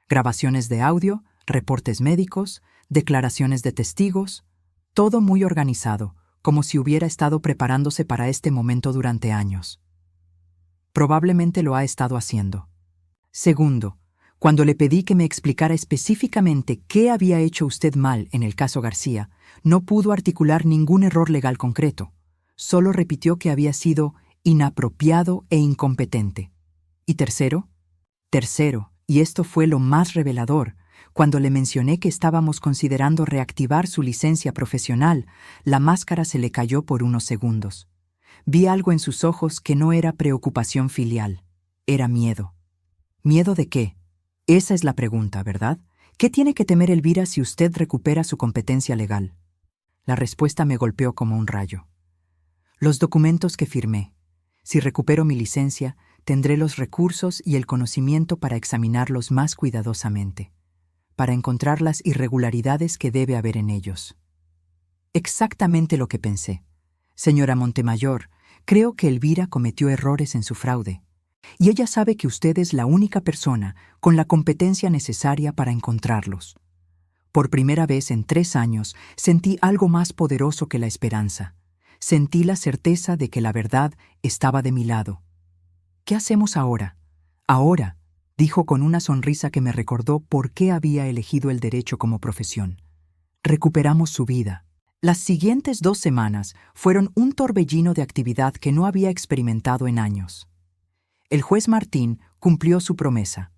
[SPEAKER 1] Grabaciones de audio, reportes médicos, declaraciones de testigos, todo muy organizado, como si hubiera estado preparándose para este momento durante años. Probablemente lo ha estado haciendo. Segundo, cuando le pedí que me explicara específicamente qué había hecho usted mal en el caso García, no pudo articular ningún error legal concreto. Solo repitió que había sido inapropiado e incompetente. Y tercero, y esto fue lo más revelador, cuando le mencioné que estábamos considerando reactivar su licencia profesional, la máscara se le cayó por unos segundos. Vi algo en sus ojos que no era preocupación filial, era miedo. ¿Miedo de qué? Esa es la pregunta, ¿verdad? ¿Qué tiene que temer Elvira si usted recupera su competencia legal? La respuesta me golpeó como un rayo. Los documentos que firmé. Si recupero mi licencia, tendré los recursos y el conocimiento para examinarlos más cuidadosamente, para encontrar las irregularidades que debe haber en ellos. Exactamente lo que pensé. Señora Montemayor, creo que Elvira cometió errores en su fraude, y ella sabe que usted es la única persona con la competencia necesaria para encontrarlos. Por primera vez en 3 años sentí algo más poderoso que la esperanza. Sentí la certeza de que la verdad estaba de mi lado. ¿Qué hacemos ahora? Ahora, dijo con una sonrisa que me recordó por qué había elegido el derecho como profesión. Recuperamos su vida. Las siguientes 2 semanas fueron un torbellino de actividad que no había experimentado en años. El juez Martín cumplió su promesa.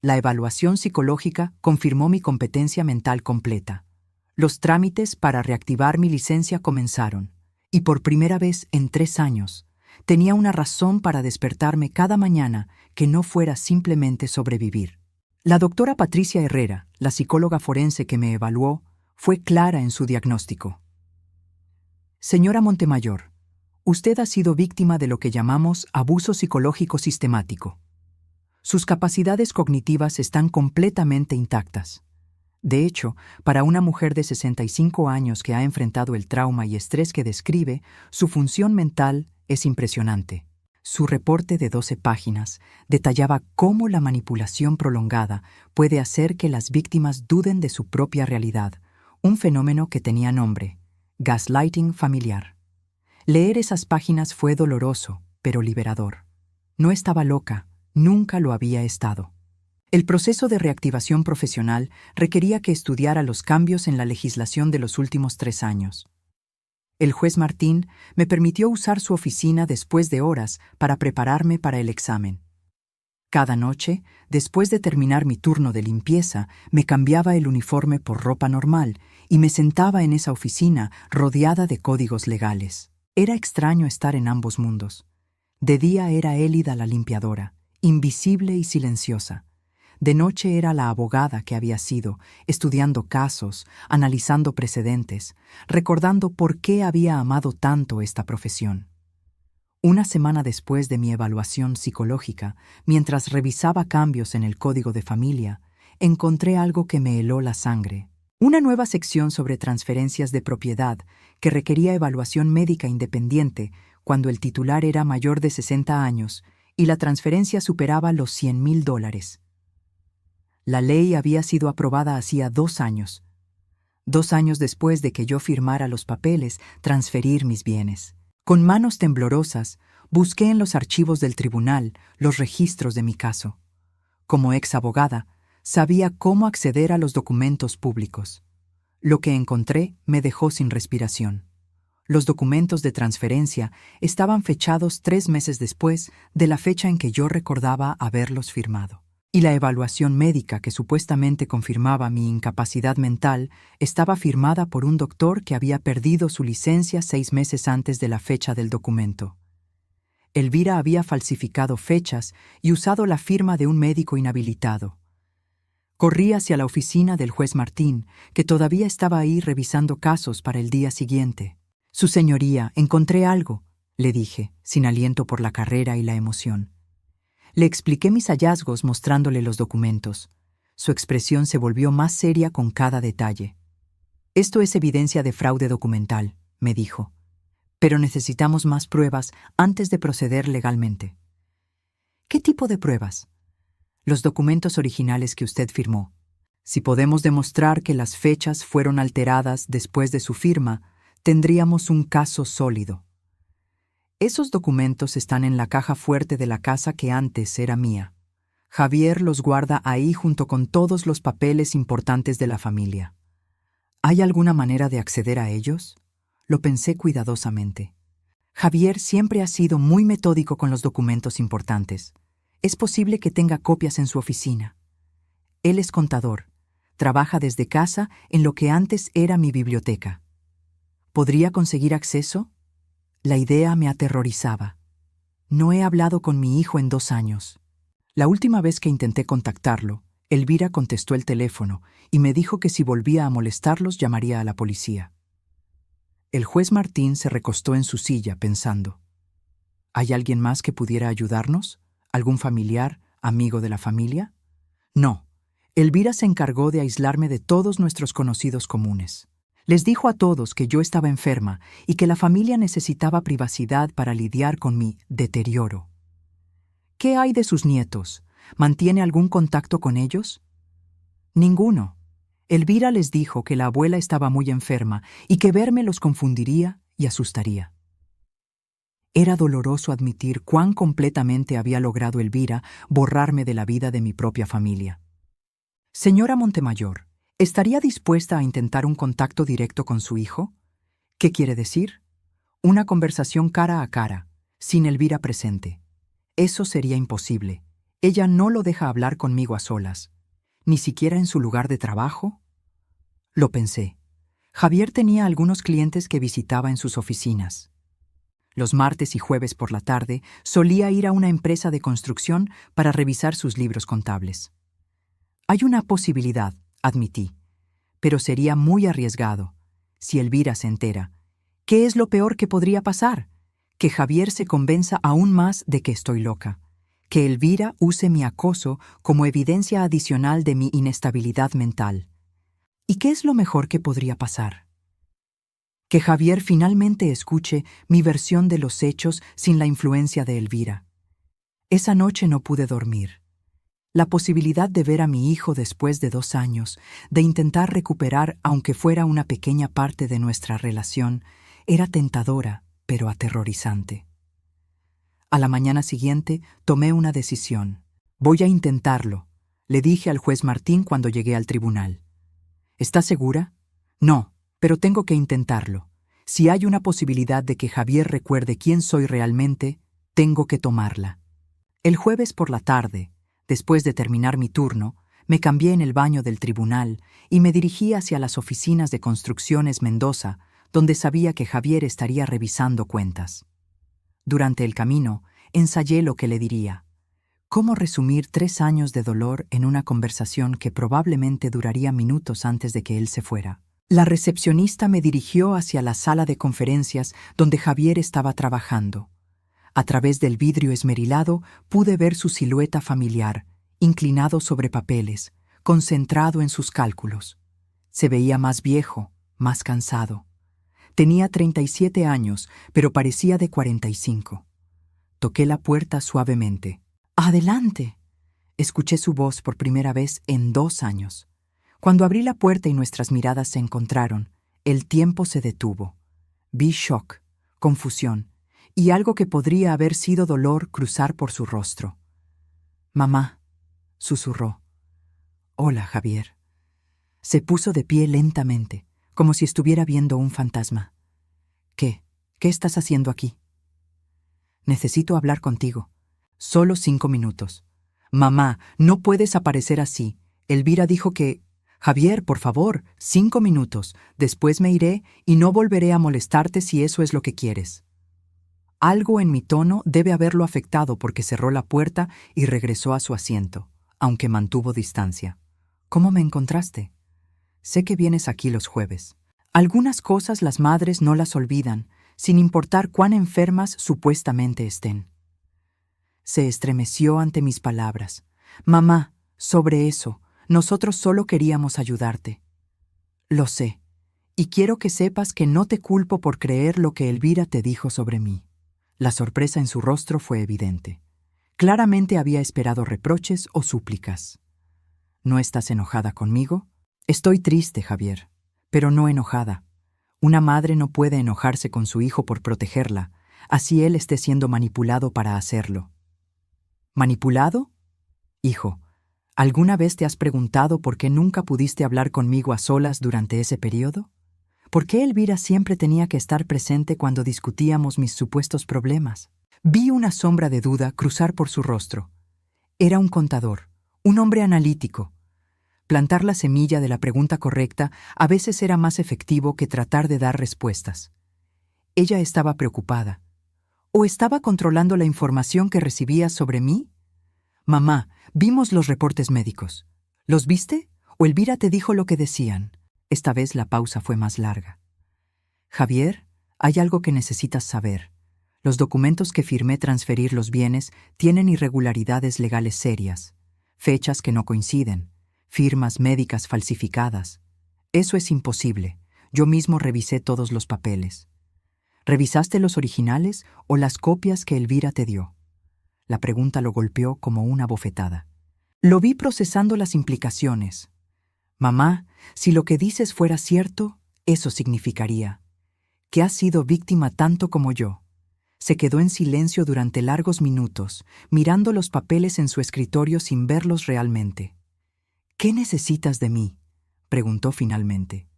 [SPEAKER 1] La evaluación psicológica confirmó mi competencia mental completa. Los trámites para reactivar mi licencia comenzaron, y por primera vez en 3 años, tenía una razón para despertarme cada mañana que no fuera simplemente sobrevivir. La doctora Patricia Herrera, la psicóloga forense que me evaluó, fue clara en su diagnóstico. Señora Montemayor, usted ha sido víctima de lo que llamamos abuso psicológico sistemático. Sus capacidades cognitivas están completamente intactas. De hecho, para una mujer de 65 años que ha enfrentado el trauma y estrés que describe, su función mental es impresionante. Su reporte de 12 páginas detallaba cómo la manipulación prolongada puede hacer que las víctimas duden de su propia realidad, un fenómeno que tenía nombre: gaslighting familiar. Leer esas páginas fue doloroso, pero liberador. No estaba loca, nunca lo había estado. El proceso de reactivación profesional requería que estudiara los cambios en la legislación de los últimos 3 años. El juez Martín me permitió usar su oficina después de horas para prepararme para el examen. Cada noche, después de terminar mi turno de limpieza, me cambiaba el uniforme por ropa normal y me sentaba en esa oficina rodeada de códigos legales. Era extraño estar en ambos mundos. De día era Élida la limpiadora, invisible y silenciosa. De noche era la abogada que había sido, estudiando casos, analizando precedentes, recordando por qué había amado tanto esta profesión. Una semana después de mi evaluación psicológica, mientras revisaba cambios en el código de familia, encontré algo que me heló la sangre. Una nueva sección sobre transferencias de propiedad que requería evaluación médica independiente cuando el titular era mayor de 60 años y la transferencia superaba los $100,000. La ley había sido aprobada hacía 2 años. 2 años después de que yo firmara los papeles, transferir mis bienes. Con manos temblorosas, busqué en los archivos del tribunal los registros de mi caso. Como ex abogada, sabía cómo acceder a los documentos públicos. Lo que encontré me dejó sin respiración. Los documentos de transferencia estaban fechados 3 meses después de la fecha en que yo recordaba haberlos firmado. Y la evaluación médica que supuestamente confirmaba mi incapacidad mental estaba firmada por un doctor que había perdido su licencia 6 meses antes de la fecha del documento. Elvira había falsificado fechas y usado la firma de un médico inhabilitado. Corrí hacia la oficina del juez Martín, que todavía estaba ahí revisando casos para el día siguiente. «Su señoría, encontré algo», le dije, sin aliento por la carrera y la emoción. Le expliqué mis hallazgos mostrándole los documentos. Su expresión se volvió más seria con cada detalle. «Esto es evidencia de fraude documental», me dijo. «Pero necesitamos más pruebas antes de proceder legalmente». «¿Qué tipo de pruebas?» «Los documentos originales que usted firmó. Si podemos demostrar que las fechas fueron alteradas después de su firma, tendríamos un caso sólido». Esos documentos están en la caja fuerte de la casa que antes era mía. Javier los guarda ahí junto con todos los papeles importantes de la familia. ¿Hay alguna manera de acceder a ellos? Lo pensé cuidadosamente. Javier siempre ha sido muy metódico con los documentos importantes. Es posible que tenga copias en su oficina. Él es contador. Trabaja desde casa en lo que antes era mi biblioteca. ¿Podría conseguir acceso? La idea me aterrorizaba. No he hablado con mi hijo en 2 años. La última vez que intenté contactarlo, Elvira contestó el teléfono y me dijo que si volvía a molestarlos llamaría a la policía. El juez Martín se recostó en su silla pensando. ¿Hay alguien más que pudiera ayudarnos? ¿Algún familiar, amigo de la familia? No. Elvira se encargó de aislarme de todos nuestros conocidos comunes. Les dijo a todos que yo estaba enferma y que la familia necesitaba privacidad para lidiar con mi deterioro. ¿Qué hay de sus nietos? ¿Mantiene algún contacto con ellos? Ninguno. Elvira les dijo que la abuela estaba muy enferma y que verme los confundiría y asustaría. Era doloroso admitir cuán completamente había logrado Elvira borrarme de la vida de mi propia familia. Señora Montemayor, ¿estaría dispuesta a intentar un contacto directo con su hijo? ¿Qué quiere decir? Una conversación cara a cara, sin Elvira presente. Eso sería imposible. Ella no lo deja hablar conmigo a solas. ¿Ni siquiera en su lugar de trabajo? Lo pensé. Javier tenía algunos clientes que visitaba en sus oficinas. Los martes y jueves por la tarde solía ir a una empresa de construcción para revisar sus libros contables. Hay una posibilidad, admití, pero sería muy arriesgado. Si Elvira se entera, ¿qué es lo peor que podría pasar? Que Javier se convenza aún más de que estoy loca. Que Elvira use mi acoso como evidencia adicional de mi inestabilidad mental. ¿Y qué es lo mejor que podría pasar? Que Javier finalmente escuche mi versión de los hechos sin la influencia de Elvira. Esa noche no pude dormir. La posibilidad de ver a mi hijo después de 2 años, de intentar recuperar aunque fuera una pequeña parte de nuestra relación, era tentadora, pero aterrorizante. A la mañana siguiente tomé una decisión. Voy a intentarlo, le dije al juez Martín cuando llegué al tribunal. ¿Estás segura? No, pero tengo que intentarlo. Si hay una posibilidad de que Javier recuerde quién soy realmente, tengo que tomarla. El jueves por la tarde, después de terminar mi turno, me cambié en el baño del tribunal y me dirigí hacia las oficinas de Construcciones Mendoza, donde sabía que Javier estaría revisando cuentas. Durante el camino, ensayé lo que le diría. ¿Cómo resumir 3 años de dolor en una conversación que probablemente duraría minutos antes de que él se fuera? La recepcionista me dirigió hacia la sala de conferencias donde Javier estaba trabajando. A través del vidrio esmerilado pude ver su silueta familiar, inclinado sobre papeles, concentrado en sus cálculos. Se veía más viejo, más cansado. Tenía 37 años, pero parecía de 45. Toqué la puerta suavemente. ¡Adelante! Escuché su voz por primera vez en 2 años. Cuando abrí la puerta y nuestras miradas se encontraron, el tiempo se detuvo. Vi shock, confusión y algo que podría haber sido dolor cruzar por su rostro. «Mamá», susurró. «Hola, Javier». Se puso de pie lentamente, como si estuviera viendo un fantasma. «¿Qué? ¿Qué estás haciendo aquí?» «Necesito hablar contigo. Solo 5 minutos». «Mamá, no puedes aparecer así. Elvira dijo que...» «Javier, por favor, 5 minutos. Después me iré y no volveré a molestarte si eso es lo que quieres». Algo en mi tono debe haberlo afectado porque cerró la puerta y regresó a su asiento, aunque mantuvo distancia. «¿Cómo me encontraste?» «Sé que vienes aquí los jueves. Algunas cosas las madres no las olvidan, sin importar cuán enfermas supuestamente estén». Se estremeció ante mis palabras. «Mamá, sobre eso, nosotros solo queríamos ayudarte». «Lo sé, y quiero que sepas que no te culpo por creer lo que Elvira te dijo sobre mí». La sorpresa en su rostro fue evidente. Claramente había esperado reproches o súplicas. «¿No estás enojada conmigo?» «Estoy triste, Javier, pero no enojada. Una madre no puede enojarse con su hijo por protegerla, así él esté siendo manipulado para hacerlo». «¿Manipulado?» «Hijo, ¿alguna vez te has preguntado por qué nunca pudiste hablar conmigo a solas durante ese periodo? ¿Por qué Elvira siempre tenía que estar presente cuando discutíamos mis supuestos problemas?» Vi una sombra de duda cruzar por su rostro. Era un contador, un hombre analítico. Plantar la semilla de la pregunta correcta a veces era más efectivo que tratar de dar respuestas. Ella estaba preocupada. ¿O estaba controlando la información que recibía sobre mí? «Mamá, vimos los reportes médicos. ¿Los viste? ¿O Elvira te dijo lo que decían?» Esta vez la pausa fue más larga. «Javier, hay algo que necesitas saber. Los documentos que firmé transferir los bienes tienen irregularidades legales serias, fechas que no coinciden, firmas médicas falsificadas. Eso es imposible. Yo mismo revisé todos los papeles». «¿Revisaste los originales o las copias que Elvira te dio?» La pregunta lo golpeó como una bofetada. Lo vi procesando las implicaciones. «Mamá, si lo que dices fuera cierto, eso significaría que has sido víctima tanto como yo». Se quedó en silencio durante largos minutos, mirando los papeles en su escritorio sin verlos realmente. «¿Qué necesitas de mí?», preguntó finalmente.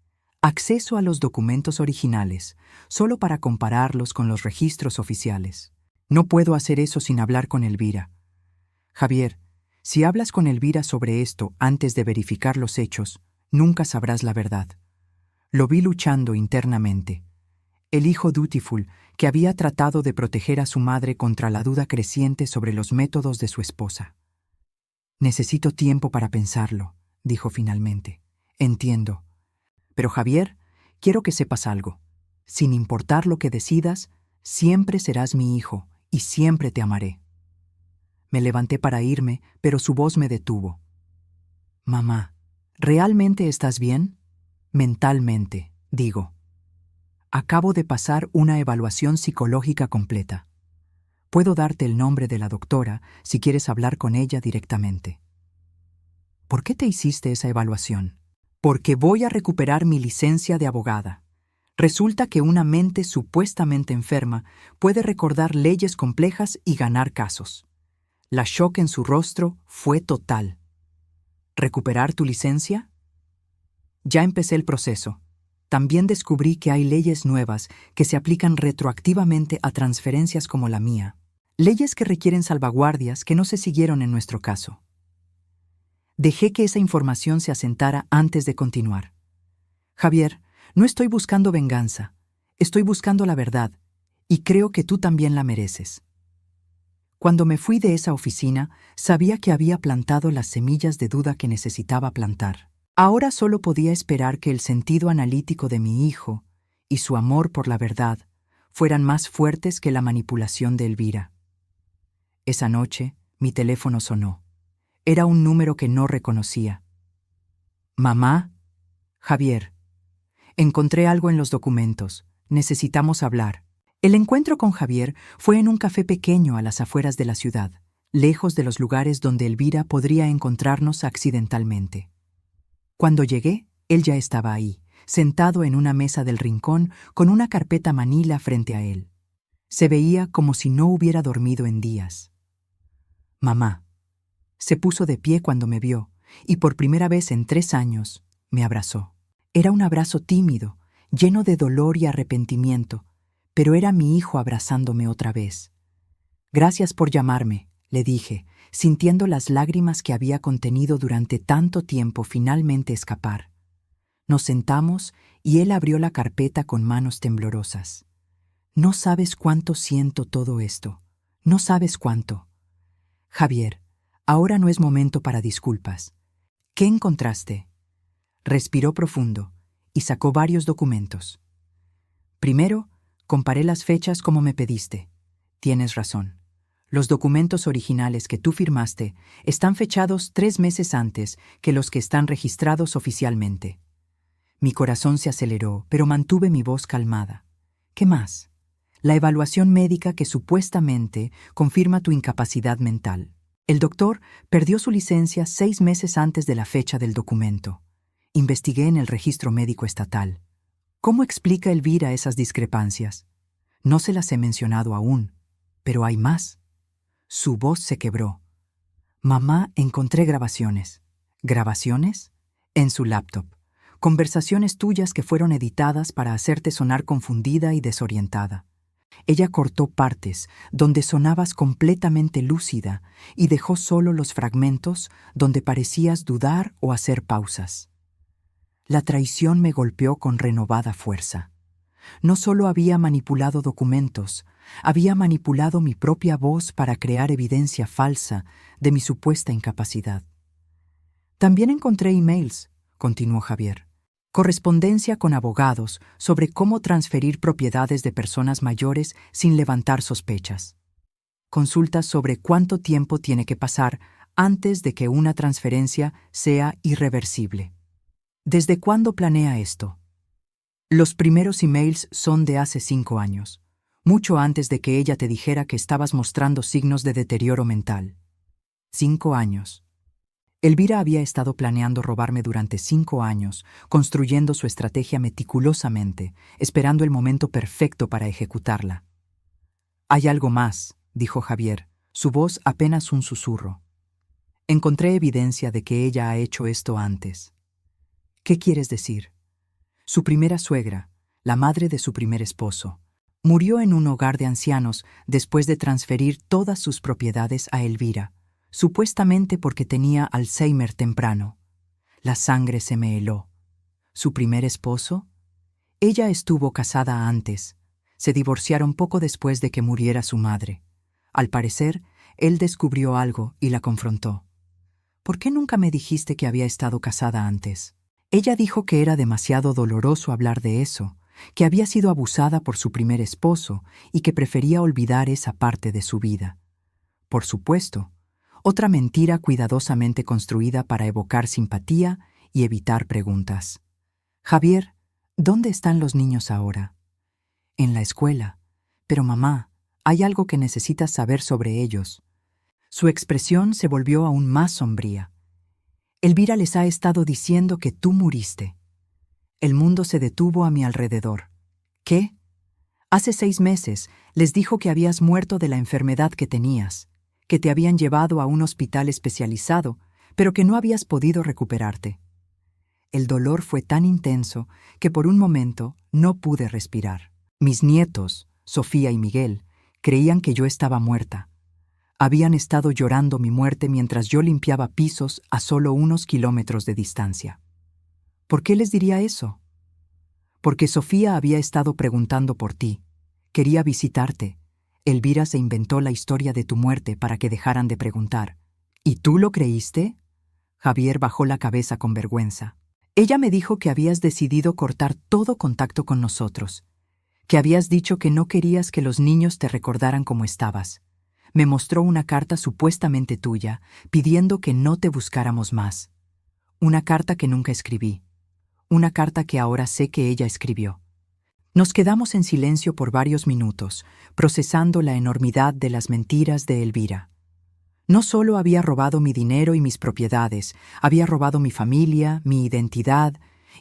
[SPEAKER 1] «Acceso a los documentos originales, solo para compararlos con los registros oficiales. No puedo hacer eso sin hablar con Elvira. Javier, si hablas con Elvira sobre esto antes de verificar los hechos, nunca sabrás la verdad». Lo vi luchando internamente. El hijo dutiful que había tratado de proteger a su madre contra la duda creciente sobre los métodos de su esposa. «Necesito tiempo para pensarlo», dijo finalmente. «Entiendo. Pero Javier, quiero que sepas algo. Sin importar lo que decidas, siempre serás mi hijo y siempre te amaré». Me levanté para irme, pero su voz me detuvo. «Mamá, ¿realmente estás bien?» Mentalmente, digo. Acabo de pasar una evaluación psicológica completa. Puedo darte el nombre de la doctora si quieres hablar con ella directamente. ¿Por qué te hiciste esa evaluación? Porque voy a recuperar mi licencia de abogada. Resulta que una mente supuestamente enferma puede recordar leyes complejas y ganar casos. La shock en su rostro fue total. ¿Recuperar tu licencia? Ya empecé el proceso. También descubrí que hay leyes nuevas que se aplican retroactivamente a transferencias como la mía. Leyes que requieren salvaguardias que no se siguieron en nuestro caso. Dejé que esa información se asentara antes de continuar. Javier, no estoy buscando venganza. Estoy buscando la verdad, y creo que tú también la mereces. Cuando me fui de esa oficina, sabía que había plantado las semillas de duda que necesitaba plantar. Ahora solo podía esperar que el sentido analítico de mi hijo y su amor por la verdad fueran más fuertes que la manipulación de Elvira. Esa noche, mi teléfono sonó. Era un número que no reconocía. «Mamá, Javier, encontré algo en los documentos. Necesitamos hablar». El encuentro con Javier fue en un café pequeño a las afueras de la ciudad, lejos de los lugares donde Elvira podría encontrarnos accidentalmente. Cuando llegué, él ya estaba ahí, sentado en una mesa del rincón con una carpeta manila frente a él. Se veía como si no hubiera dormido en días. «Mamá». Se puso de pie cuando me vio, y por primera vez en 3 años me abrazó. Era un abrazo tímido, lleno de dolor y arrepentimiento, pero era mi hijo abrazándome otra vez. «Gracias por llamarme», le dije, sintiendo las lágrimas que había contenido durante tanto tiempo finalmente escapar. Nos sentamos y él abrió la carpeta con manos temblorosas. «No sabes cuánto siento todo esto. No sabes cuánto. Javier, ahora no es momento para disculpas. ¿Qué encontraste?» Respiró profundo y sacó varios documentos. «Primero, comparé las fechas como me pediste. Tienes razón. Los documentos originales que tú firmaste están fechados 3 meses antes que los que están registrados oficialmente». Mi corazón se aceleró, pero mantuve mi voz calmada. «¿Qué más?» «La evaluación médica que supuestamente confirma tu incapacidad mental. El doctor perdió su licencia 6 meses antes de la fecha del documento. Investigué en el registro médico estatal. ¿Cómo explica Elvira esas discrepancias? No se las he mencionado aún, pero hay más». Su voz se quebró. «Mamá, encontré grabaciones». «¿Grabaciones?» «En su laptop. Conversaciones tuyas que fueron editadas para hacerte sonar confundida y desorientada. Ella cortó partes donde sonabas completamente lúcida y dejó solo los fragmentos donde parecías dudar o hacer pausas». La traición me golpeó con renovada fuerza. No solo había manipulado documentos, había manipulado mi propia voz para crear evidencia falsa de mi supuesta incapacidad. «También encontré emails», continuó Javier. «Correspondencia con abogados sobre cómo transferir propiedades de personas mayores sin levantar sospechas. Consultas sobre cuánto tiempo tiene que pasar antes de que una transferencia sea irreversible. ¿Desde cuándo planea esto?» Los primeros emails son de hace 5 años, mucho antes de que ella te dijera que estabas mostrando signos de deterioro mental. 5 años. Elvira había estado planeando robarme durante 5 años, construyendo su estrategia meticulosamente, esperando el momento perfecto para ejecutarla. «Hay algo más», dijo Javier, su voz apenas un susurro. «Encontré evidencia de que ella ha hecho esto antes». «¿Qué quieres decir?» Su primera suegra, la madre de su primer esposo, murió en un hogar de ancianos después de transferir todas sus propiedades a Elvira, supuestamente porque tenía Alzheimer temprano. La sangre se me heló. ¿Su primer esposo? Ella estuvo casada antes. Se divorciaron poco después de que muriera su madre. Al parecer, él descubrió algo y la confrontó. «¿Por qué nunca me dijiste que había estado casada antes?» Ella dijo que era demasiado doloroso hablar de eso, que había sido abusada por su primer esposo y que prefería olvidar esa parte de su vida. Por supuesto, otra mentira cuidadosamente construida para evocar simpatía y evitar preguntas. Javier, ¿dónde están los niños ahora? En la escuela. Pero mamá, hay algo que necesitas saber sobre ellos. Su expresión se volvió aún más sombría. Elvira les ha estado diciendo que tú muriste. El mundo se detuvo a mi alrededor. ¿Qué? Hace 6 meses les dijo que habías muerto de la enfermedad que tenías, que te habían llevado a un hospital especializado, pero que no habías podido recuperarte. El dolor fue tan intenso que por un momento no pude respirar. Mis nietos, Sofía y Miguel, creían que yo estaba muerta. Habían estado llorando mi muerte mientras yo limpiaba pisos a solo unos kilómetros de distancia. ¿Por qué les diría eso? Porque Sofía había estado preguntando por ti. Quería visitarte. Elvira se inventó la historia de tu muerte para que dejaran de preguntar. ¿Y tú lo creíste? Javier bajó la cabeza con vergüenza. Ella me dijo que habías decidido cortar todo contacto con nosotros, que habías dicho que no querías que los niños te recordaran cómo estabas. Me mostró una carta supuestamente tuya, pidiendo que no te buscáramos más. Una carta que nunca escribí. Una carta que ahora sé que ella escribió. Nos quedamos en silencio por varios minutos, procesando la enormidad de las mentiras de Elvira. No solo había robado mi dinero y mis propiedades, había robado mi familia, mi identidad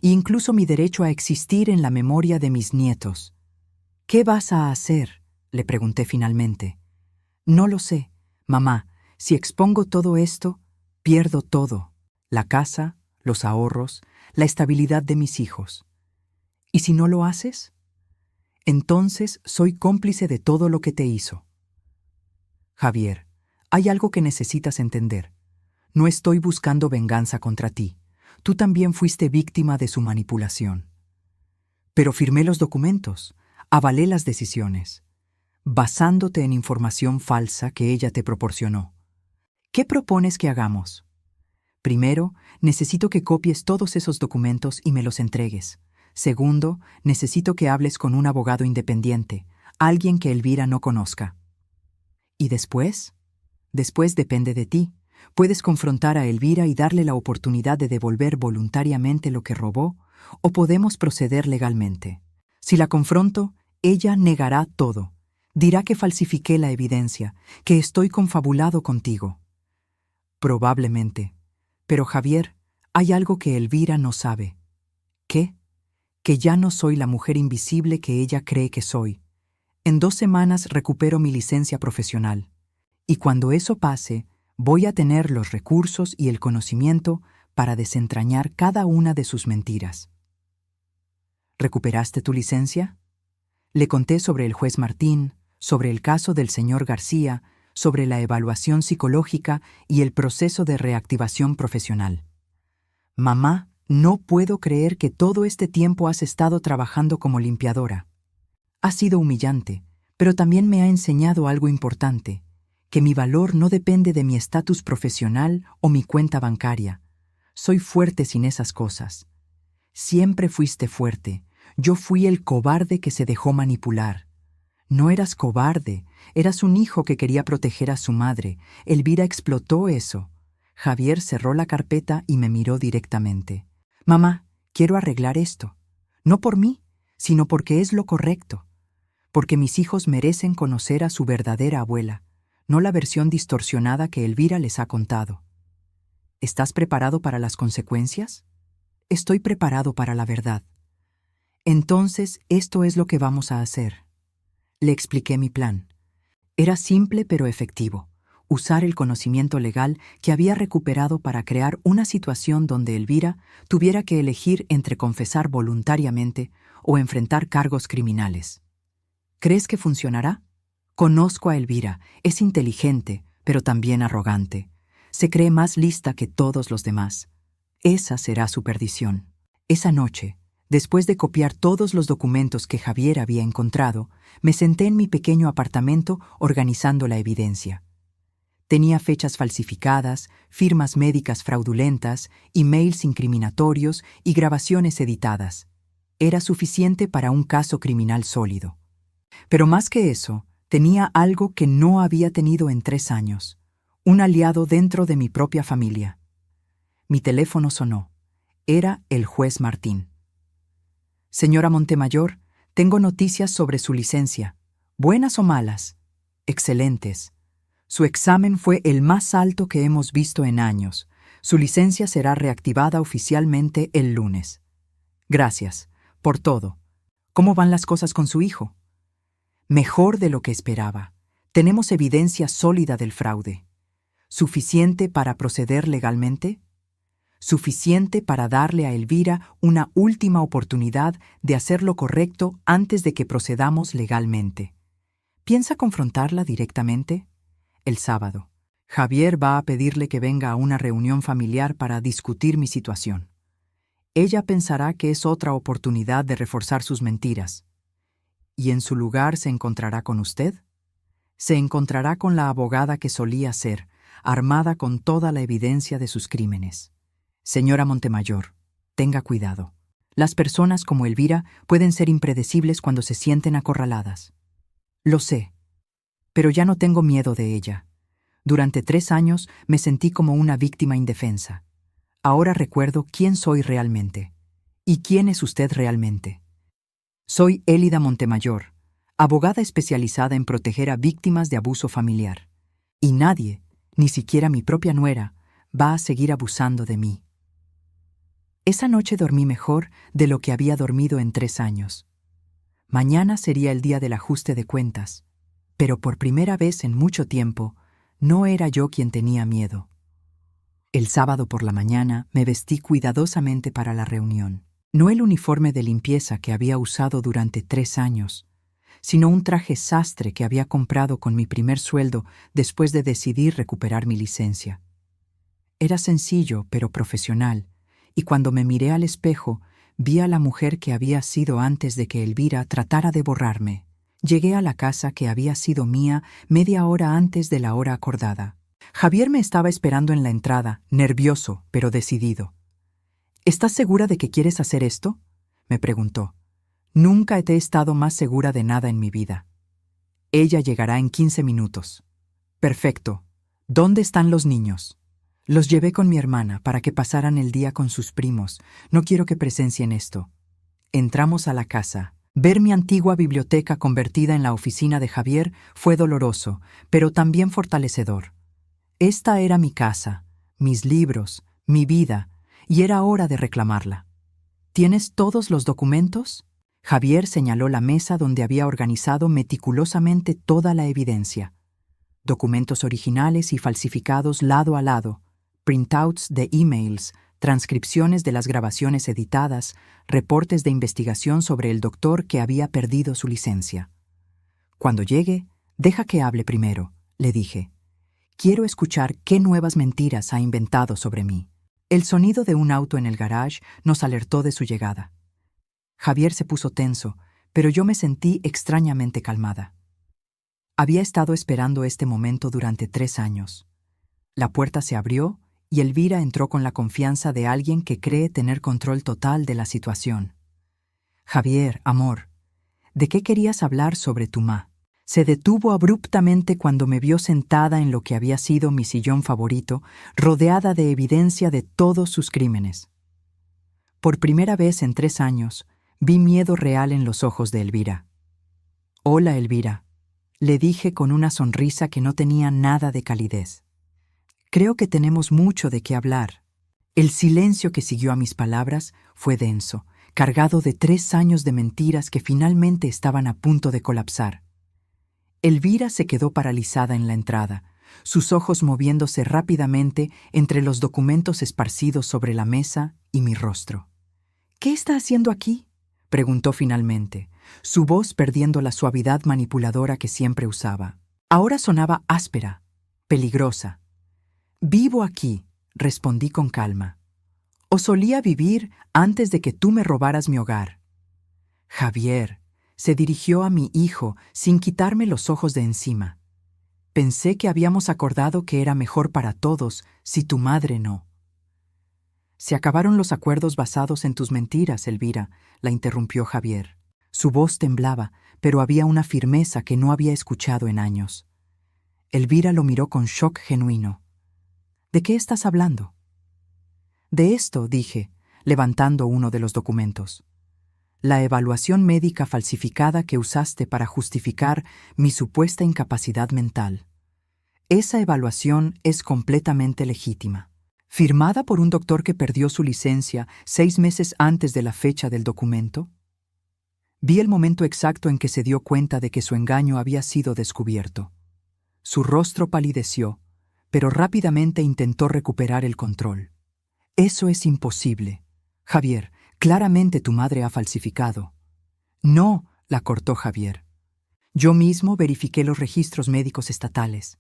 [SPEAKER 1] e incluso mi derecho a existir en la memoria de mis nietos. ¿Qué vas a hacer?, le pregunté finalmente. No lo sé, mamá. Si expongo todo esto, pierdo todo. La casa, los ahorros, la estabilidad de mis hijos. ¿Y si no lo haces? Entonces soy cómplice de todo lo que te hizo. Javier, hay algo que necesitas entender. No estoy buscando venganza contra ti. Tú también fuiste víctima de su manipulación. Pero firmé los documentos, avalé las decisiones, basándote en información falsa que ella te proporcionó. ¿Qué propones que hagamos? Primero, necesito que copies todos esos documentos y me los entregues. Segundo, necesito que hables con un abogado independiente, alguien que Elvira no conozca. ¿Y después? Después depende de ti. Puedes confrontar a Elvira y darle la oportunidad de devolver voluntariamente lo que robó, o podemos proceder legalmente. Si la confronto, ella negará todo. Dirá que falsifiqué la evidencia, que estoy confabulado contigo. Probablemente. Pero Javier, hay algo que Elvira no sabe. ¿Qué? Que ya no soy la mujer invisible que ella cree que soy. En 2 semanas recupero mi licencia profesional. Y cuando eso pase, voy a tener los recursos y el conocimiento para desentrañar cada una de sus mentiras. ¿Recuperaste tu licencia? Le conté sobre el juez Martín, sobre el caso del señor García, sobre la evaluación psicológica y el proceso de reactivación profesional. Mamá, no puedo creer que todo este tiempo has estado trabajando como limpiadora. Ha sido humillante, pero también me ha enseñado algo importante, que mi valor no depende de mi estatus profesional o mi cuenta bancaria. Soy fuerte sin esas cosas. Siempre fuiste fuerte. Yo fui el cobarde que se dejó manipular. No eras cobarde, eras un hijo que quería proteger a su madre. Elvira explotó eso. Javier cerró la carpeta y me miró directamente. Mamá, quiero arreglar esto. No por mí, sino porque es lo correcto. Porque mis hijos merecen conocer a su verdadera abuela, no la versión distorsionada que Elvira les ha contado. ¿Estás preparado para las consecuencias? Estoy preparado para la verdad. Entonces, esto es lo que vamos a hacer. Le expliqué mi plan. Era simple pero efectivo. Usar el conocimiento legal que había recuperado para crear una situación donde Elvira tuviera que elegir entre confesar voluntariamente o enfrentar cargos criminales. ¿Crees que funcionará? Conozco a Elvira, es inteligente, pero también arrogante. Se cree más lista que todos los demás. Esa será su perdición. Esa noche, después de copiar todos los documentos que Javier había encontrado, me senté en mi pequeño apartamento organizando la evidencia. Tenía fechas falsificadas, firmas médicas fraudulentas, emails incriminatorios y grabaciones editadas. Era suficiente para un caso criminal sólido. Pero más que eso, tenía algo que no había tenido en 3 años. Un aliado dentro de mi propia familia. Mi teléfono sonó. Era el juez Martín. Señora Montemayor, tengo noticias sobre su licencia. ¿Buenas o malas? Excelentes. Su examen fue el más alto que hemos visto en años. Su licencia será reactivada oficialmente el lunes. Gracias, por todo. ¿Cómo van las cosas con su hijo? Mejor de lo que esperaba. Tenemos evidencia sólida del fraude. ¿Suficiente para proceder legalmente? Suficiente para darle a Elvira una última oportunidad de hacer lo correcto antes de que procedamos legalmente. ¿Piensa confrontarla directamente? El sábado. Javier va a pedirle que venga a una reunión familiar para discutir mi situación. Ella pensará que es otra oportunidad de reforzar sus mentiras. ¿Y en su lugar se encontrará con usted? Se encontrará con la abogada que solía ser, armada con toda la evidencia de sus crímenes. Señora Montemayor, tenga cuidado. Las personas como Elvira pueden ser impredecibles cuando se sienten acorraladas. Lo sé, pero ya no tengo miedo de ella. Durante 3 años me sentí como una víctima indefensa. Ahora recuerdo quién soy realmente. ¿Y quién es usted realmente? Soy Élida Montemayor, abogada especializada en proteger a víctimas de abuso familiar. Y nadie, ni siquiera mi propia nuera, va a seguir abusando de mí. Esa noche dormí mejor de lo que había dormido en 3 años. Mañana sería el día del ajuste de cuentas, pero por primera vez en mucho tiempo, no era yo quien tenía miedo. El sábado por la mañana me vestí cuidadosamente para la reunión. No el uniforme de limpieza que había usado durante 3 años, sino un traje sastre que había comprado con mi primer sueldo después de decidir recuperar mi licencia. Era sencillo, pero profesional, y cuando me miré al espejo, vi a la mujer que había sido antes de que Elvira tratara de borrarme. Llegué a la casa que había sido mía media hora antes de la hora acordada. Javier me estaba esperando en la entrada, nervioso, pero decidido. ¿Estás segura de que quieres hacer esto?, me preguntó. Nunca he estado más segura de nada en mi vida. Ella llegará en 15 minutos. Perfecto. ¿Dónde están los niños? Los llevé con mi hermana para que pasaran el día con sus primos. No quiero que presencien esto. Entramos a la casa. Ver mi antigua biblioteca convertida en la oficina de Javier fue doloroso, pero también fortalecedor. Esta era mi casa, mis libros, mi vida, y era hora de reclamarla. ¿Tienes todos los documentos? Javier señaló la mesa donde había organizado meticulosamente toda la evidencia. Documentos originales y falsificados lado a lado, printouts de emails, transcripciones de las grabaciones editadas, reportes de investigación sobre el doctor que había perdido su licencia. Cuando llegue, deja que hable primero, le dije. Quiero escuchar qué nuevas mentiras ha inventado sobre mí. El sonido de un auto en el garage nos alertó de su llegada. Javier se puso tenso, pero yo me sentí extrañamente calmada. Había estado esperando este momento durante 3 años. La puerta se abrió y Elvira entró con la confianza de alguien que cree tener control total de la situación. Javier, amor, ¿de qué querías hablar sobre tu ma? Se detuvo abruptamente cuando me vio sentada en lo que había sido mi sillón favorito, rodeada de evidencia de todos sus crímenes. Por primera vez en 3 años, vi miedo real en los ojos de Elvira. Hola, Elvira, le dije con una sonrisa que no tenía nada de calidez. Creo que tenemos mucho de qué hablar. El silencio que siguió a mis palabras fue denso, cargado de 3 años de mentiras que finalmente estaban a punto de colapsar. Elvira se quedó paralizada en la entrada, sus ojos moviéndose rápidamente entre los documentos esparcidos sobre la mesa y mi rostro. ¿Qué está haciendo aquí?, preguntó finalmente, su voz perdiendo la suavidad manipuladora que siempre usaba. Ahora sonaba áspera, peligrosa. Vivo aquí, respondí con calma. O solía vivir antes de que tú me robaras mi hogar. Javier se dirigió a mi hijo sin quitarme los ojos de encima. Pensé que habíamos acordado que era mejor para todos si tu madre no. Se acabaron los acuerdos basados en tus mentiras, Elvira, la interrumpió Javier. Su voz temblaba, pero había una firmeza que no había escuchado en años. Elvira lo miró con shock genuino. ¿De qué estás hablando? De esto, dije, levantando uno de los documentos. la evaluación médica falsificada que usaste para justificar mi supuesta incapacidad mental. Esa evaluación es completamente legítima. ¿Firmada por un doctor que perdió su licencia 6 meses antes de la fecha del documento? Vi el momento exacto en que se dio cuenta de que su engaño había sido descubierto. Su rostro palideció, pero rápidamente intentó recuperar el control. Eso es imposible. Javier, claramente tu madre ha falsificado. No, la cortó Javier. Yo mismo verifiqué los registros médicos estatales.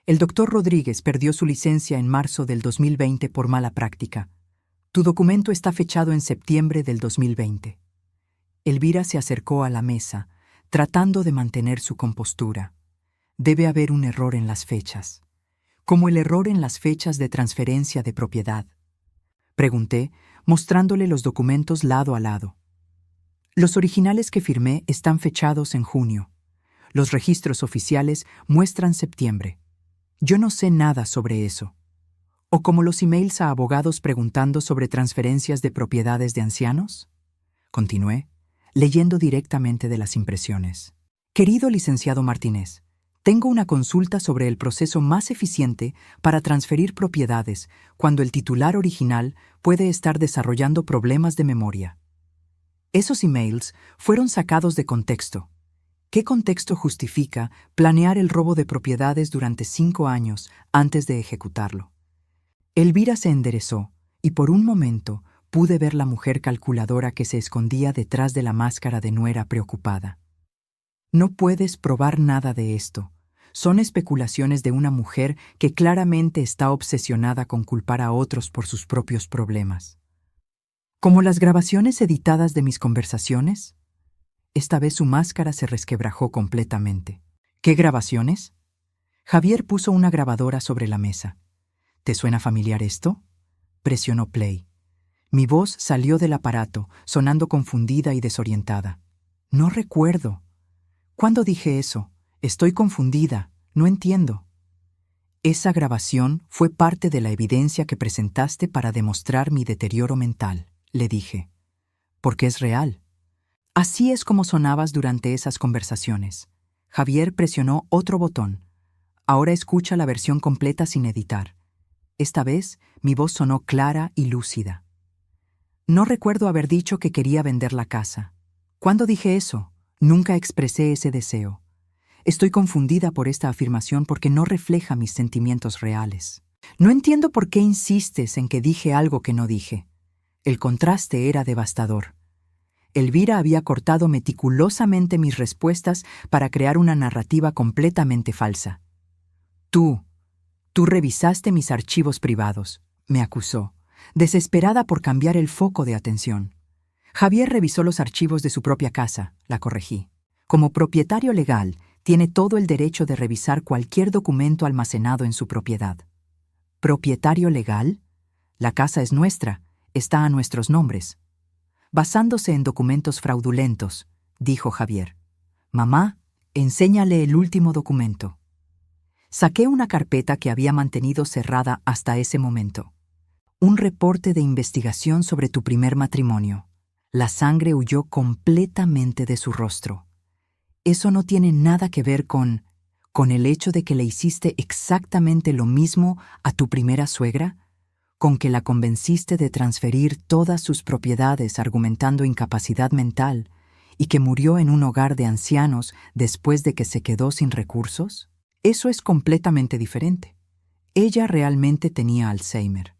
[SPEAKER 1] El doctor Rodríguez perdió su licencia en marzo del 2020 por mala práctica. Tu documento está fechado en septiembre del 2020. Elvira se acercó a la mesa, tratando de mantener su compostura. Debe haber un error en las fechas, como el error en las fechas de transferencia de propiedad. Pregunté, mostrándole los documentos lado a lado. Los originales que firmé están fechados en junio. Los registros oficiales muestran septiembre. Yo no sé nada sobre eso. ¿O como los emails a abogados preguntando sobre transferencias de propiedades de ancianos? Continué, leyendo directamente de las impresiones. Querido licenciado Martínez, tengo una consulta sobre el proceso más eficiente para transferir propiedades cuando el titular original puede estar desarrollando problemas de memoria. Esos emails fueron sacados de contexto. ¿Qué contexto justifica planear el robo de propiedades durante 5 años antes de ejecutarlo? Elvira se enderezó y por un momento pude ver la mujer calculadora que se escondía detrás de la máscara de nuera preocupada. No puedes probar nada de esto. Son especulaciones de una mujer que claramente está obsesionada con culpar a otros por sus propios problemas. ¿Como las grabaciones editadas de mis conversaciones? Esta vez su máscara se resquebrajó completamente. ¿Qué grabaciones? Javier puso una grabadora sobre la mesa. ¿Te suena familiar esto? Presionó play. Mi voz salió del aparato, sonando confundida y desorientada. No recuerdo. ¿Cuándo dije eso? Estoy confundida. No entiendo. Esa grabación fue parte de la evidencia que presentaste para demostrar mi deterioro mental, le dije. Porque es real. Así es como sonabas durante esas conversaciones. Javier presionó otro botón. Ahora escucha la versión completa sin editar. Esta vez, mi voz sonó clara y lúcida. No recuerdo haber dicho que quería vender la casa. ¿Cuándo dije eso? Nunca expresé ese deseo. Estoy confundida por esta afirmación porque no refleja mis sentimientos reales. No entiendo por qué insistes en que dije algo que no dije. El contraste era devastador. Elvira había cortado meticulosamente mis respuestas para crear una narrativa completamente falsa. Tú revisaste mis archivos privados, me acusó, desesperada por cambiar el foco de atención. Javier revisó los archivos de su propia casa, la corregí. Como propietario legal, tiene todo el derecho de revisar cualquier documento almacenado en su propiedad. ¿Propietario legal? La casa es nuestra, está a nuestros nombres. Basándose en documentos fraudulentos, dijo Javier. Mamá, enséñale el último documento. Saqué una carpeta que había mantenido cerrada hasta ese momento. Un reporte de investigación sobre tu primer matrimonio. La sangre huyó completamente de su rostro. Eso no tiene nada que ver con el hecho de que le hiciste exactamente lo mismo a tu primera suegra, con que la convenciste de transferir todas sus propiedades argumentando incapacidad mental y que murió en un hogar de ancianos después de que se quedó sin recursos. Eso es completamente diferente. Ella realmente tenía Alzheimer.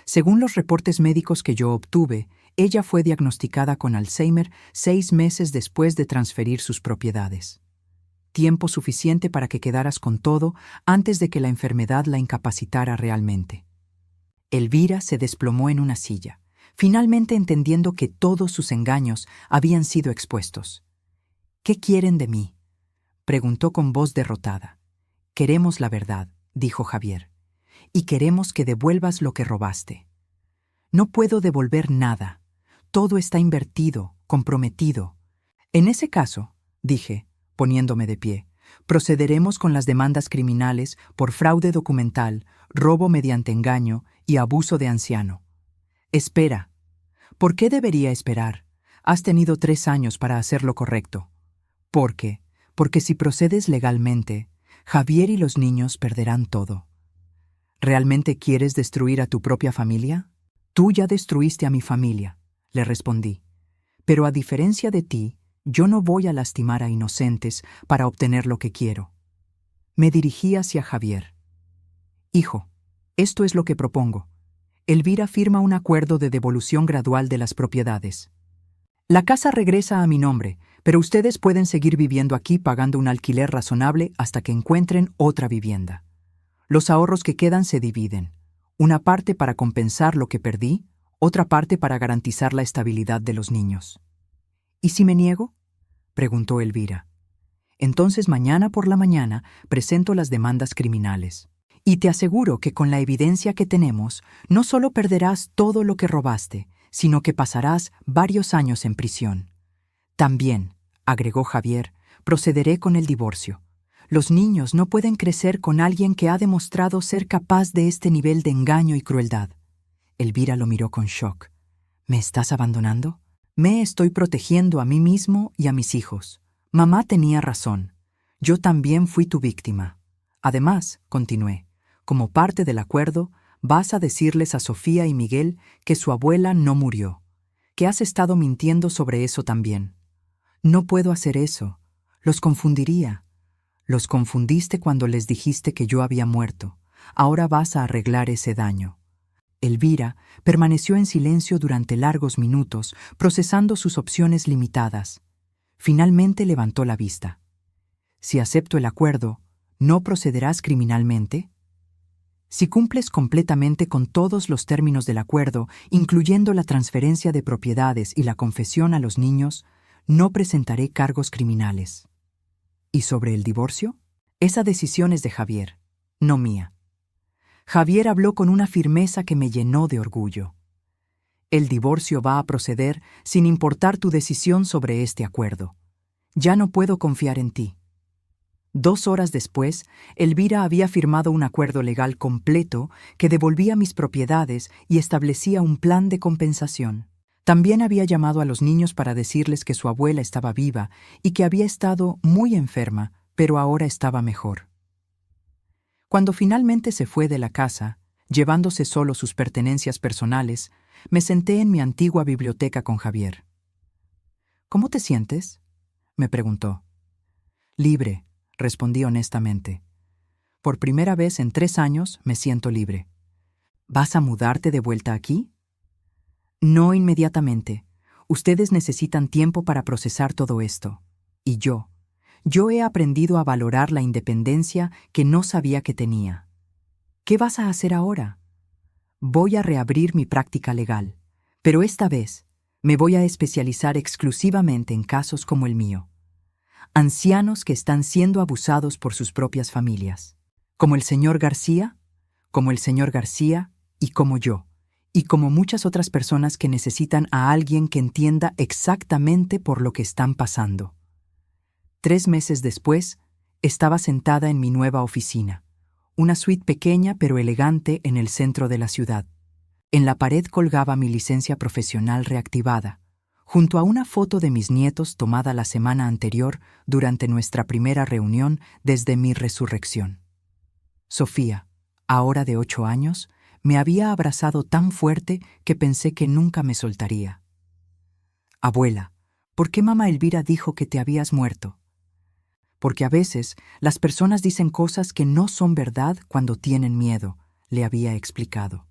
[SPEAKER 1] Según los reportes médicos que yo obtuve, ella fue diagnosticada con Alzheimer 6 meses después de transferir sus propiedades. Tiempo suficiente para que quedaras con todo antes de que la enfermedad la incapacitara realmente. Elvira se desplomó en una silla, finalmente entendiendo que todos sus engaños habían sido expuestos. ¿Qué quieren de mí?, preguntó con voz derrotada. Queremos la verdad, dijo Javier, y queremos que devuelvas lo que robaste. No puedo devolver nada. Todo está invertido, comprometido. En ese caso, dije, poniéndome de pie, procederemos con las demandas criminales por fraude documental, robo mediante engaño y abuso de anciano. Espera. ¿Por qué debería esperar? Has tenido 3 años para hacer lo correcto. ¿Por qué? Porque si procedes legalmente, Javier y los niños perderán todo. ¿Realmente quieres destruir a tu propia familia? Tú ya destruiste a mi familia, le respondí. Pero a diferencia de ti, yo no voy a lastimar a inocentes para obtener lo que quiero. Me dirigí hacia Javier. Hijo, esto es lo que propongo. Elvira firma un acuerdo de devolución gradual de las propiedades. La casa regresa a mi nombre, pero ustedes pueden seguir viviendo aquí pagando un alquiler razonable hasta que encuentren otra vivienda. Los ahorros que quedan se dividen. Una parte para compensar lo que perdí, otra parte para garantizar la estabilidad de los niños. ¿Y si me niego?, preguntó Elvira. Entonces mañana por la mañana presento las demandas criminales. Y te aseguro que con la evidencia que tenemos, no solo perderás todo lo que robaste, sino que pasarás varios años en prisión. También, agregó Javier, procederé con el divorcio. Los niños no pueden crecer con alguien que ha demostrado ser capaz de este nivel de engaño y crueldad. Elvira lo miró con shock. ¿Me estás abandonando? Me estoy protegiendo a mí mismo y a mis hijos. Mamá tenía razón. Yo también fui tu víctima. Además, continué, como parte del acuerdo, vas a decirles a Sofía y Miguel que su abuela no murió, que has estado mintiendo sobre eso también. No puedo hacer eso. Los confundiría. Los confundiste cuando les dijiste que yo había muerto. Ahora vas a arreglar ese daño. Elvira permaneció en silencio durante largos minutos, procesando sus opciones limitadas. Finalmente levantó la vista. Si acepto el acuerdo, ¿no procederás criminalmente? Si cumples completamente con todos los términos del acuerdo, incluyendo la transferencia de propiedades y la confesión a los niños, no presentaré cargos criminales. ¿Y sobre el divorcio? Esa decisión es de Javier, no mía. Javier habló con una firmeza que me llenó de orgullo. El divorcio va a proceder sin importar tu decisión sobre este acuerdo. Ya no puedo confiar en ti. 2 horas después, Elvira había firmado un acuerdo legal completo que devolvía mis propiedades y establecía un plan de compensación. También había llamado a los niños para decirles que su abuela estaba viva y que había estado muy enferma, pero ahora estaba mejor. Cuando finalmente se fue de la casa, llevándose solo sus pertenencias personales, me senté en mi antigua biblioteca con Javier. ¿Cómo te sientes?, me preguntó. Libre, respondí honestamente. Por primera vez en 3 años me siento libre. ¿Vas a mudarte de vuelta aquí? No inmediatamente. Ustedes necesitan tiempo para procesar todo esto. Y yo he aprendido a valorar la independencia que no sabía que tenía. ¿Qué vas a hacer ahora? Voy a reabrir mi práctica legal, pero esta vez me voy a especializar exclusivamente en casos como el mío. Ancianos que están siendo abusados por sus propias familias, como el señor García y como yo, y como muchas otras personas que necesitan a alguien que entienda exactamente por lo que están pasando. 3 meses después, estaba sentada en mi nueva oficina, una suite pequeña pero elegante en el centro de la ciudad. En la pared colgaba mi licencia profesional reactivada, junto a una foto de mis nietos tomada la semana anterior durante nuestra primera reunión desde mi resurrección. Sofía, ahora de 8 años, me había abrazado tan fuerte que pensé que nunca me soltaría. Abuela, ¿por qué mamá Elvira dijo que te habías muerto? Porque a veces las personas dicen cosas que no son verdad cuando tienen miedo, le había explicado.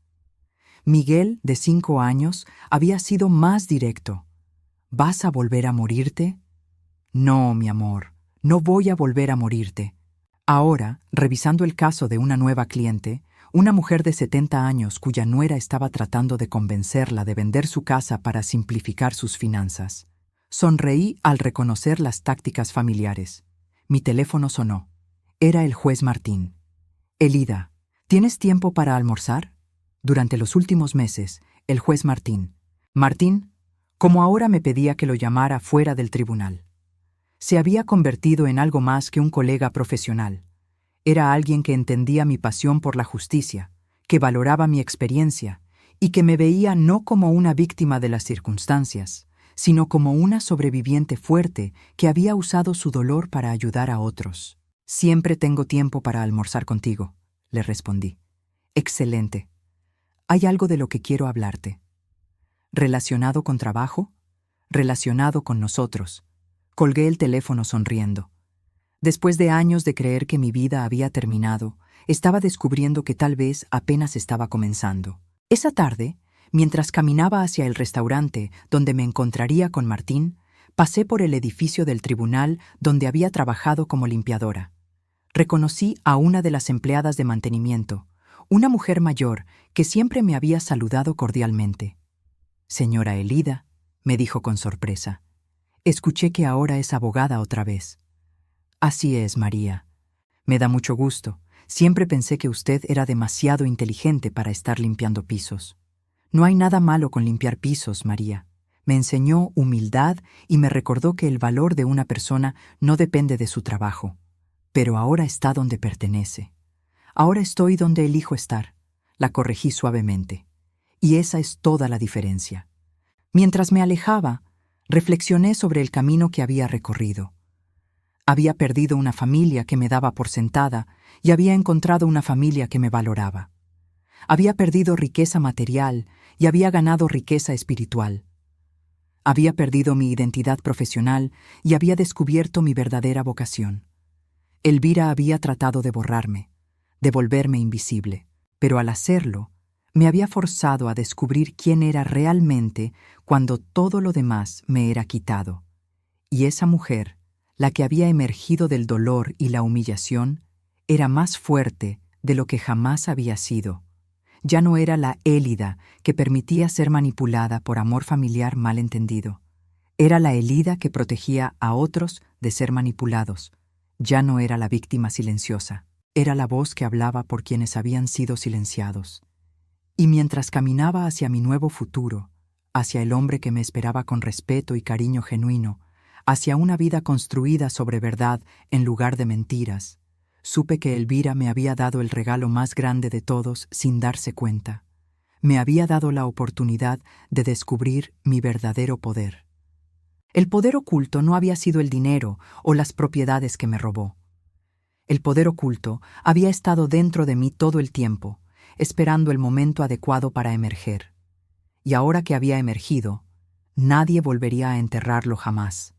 [SPEAKER 1] Miguel, de 5 años, había sido más directo. ¿Vas a volver a morirte? No, mi amor, no voy a volver a morirte. Ahora, revisando el caso de una nueva cliente, una mujer de 70 años cuya nuera estaba tratando de convencerla de vender su casa para simplificar sus finanzas. Sonreí al reconocer las tácticas familiares. Mi teléfono sonó. Era el juez Martín. Elida, ¿tienes tiempo para almorzar? Durante los últimos meses, el juez Martín, como ahora me pedía que lo llamara fuera del tribunal. Se había convertido en algo más que un colega profesional. Era alguien que entendía mi pasión por la justicia, que valoraba mi experiencia y que me veía no como una víctima de las circunstancias, sino como una sobreviviente fuerte que había usado su dolor para ayudar a otros. «Siempre tengo tiempo para almorzar contigo», le respondí. «Excelente. Hay algo de lo que quiero hablarte. ¿Relacionado con trabajo? Relacionado con nosotros». Colgué el teléfono sonriendo. Después de años de creer que mi vida había terminado, estaba descubriendo que tal vez apenas estaba comenzando. Esa tarde, mientras caminaba hacia el restaurante donde me encontraría con Martín, pasé por el edificio del tribunal donde había trabajado como limpiadora. Reconocí a una de las empleadas de mantenimiento, una mujer mayor que siempre me había saludado cordialmente. «Señora Elida», me dijo con sorpresa. «Escuché que ahora es abogada otra vez». «Así es, María. Me da mucho gusto. Siempre pensé que usted era demasiado inteligente para estar limpiando pisos». «No hay nada malo con limpiar pisos, María. Me enseñó humildad y me recordó que el valor de una persona no depende de su trabajo. Pero ahora está donde pertenece. Ahora estoy donde elijo estar», la corregí suavemente. «Y esa es toda la diferencia». Mientras me alejaba, reflexioné sobre el camino que había recorrido. Había perdido una familia que me daba por sentada y había encontrado una familia que me valoraba. Había perdido riqueza material y había ganado riqueza espiritual. Había perdido mi identidad profesional y había descubierto mi verdadera vocación. Elvira había tratado de borrarme, de volverme invisible, pero al hacerlo, me había forzado a descubrir quién era realmente cuando todo lo demás me era quitado. Y esa mujer, la que había emergido del dolor y la humillación, era más fuerte de lo que jamás había sido. Ya no era la Élida que permitía ser manipulada por amor familiar mal entendido. Era la Elida que protegía a otros de ser manipulados. Ya no era la víctima silenciosa. Era la voz que hablaba por quienes habían sido silenciados. Y mientras caminaba hacia mi nuevo futuro, hacia el hombre que me esperaba con respeto y cariño genuino, hacia una vida construida sobre verdad en lugar de mentiras, supe que Elvira me había dado el regalo más grande de todos sin darse cuenta. Me había dado la oportunidad de descubrir mi verdadero poder. El poder oculto no había sido el dinero o las propiedades que me robó. El poder oculto había estado dentro de mí todo el tiempo, esperando el momento adecuado para emerger. Y ahora que había emergido, nadie volvería a enterrarlo jamás.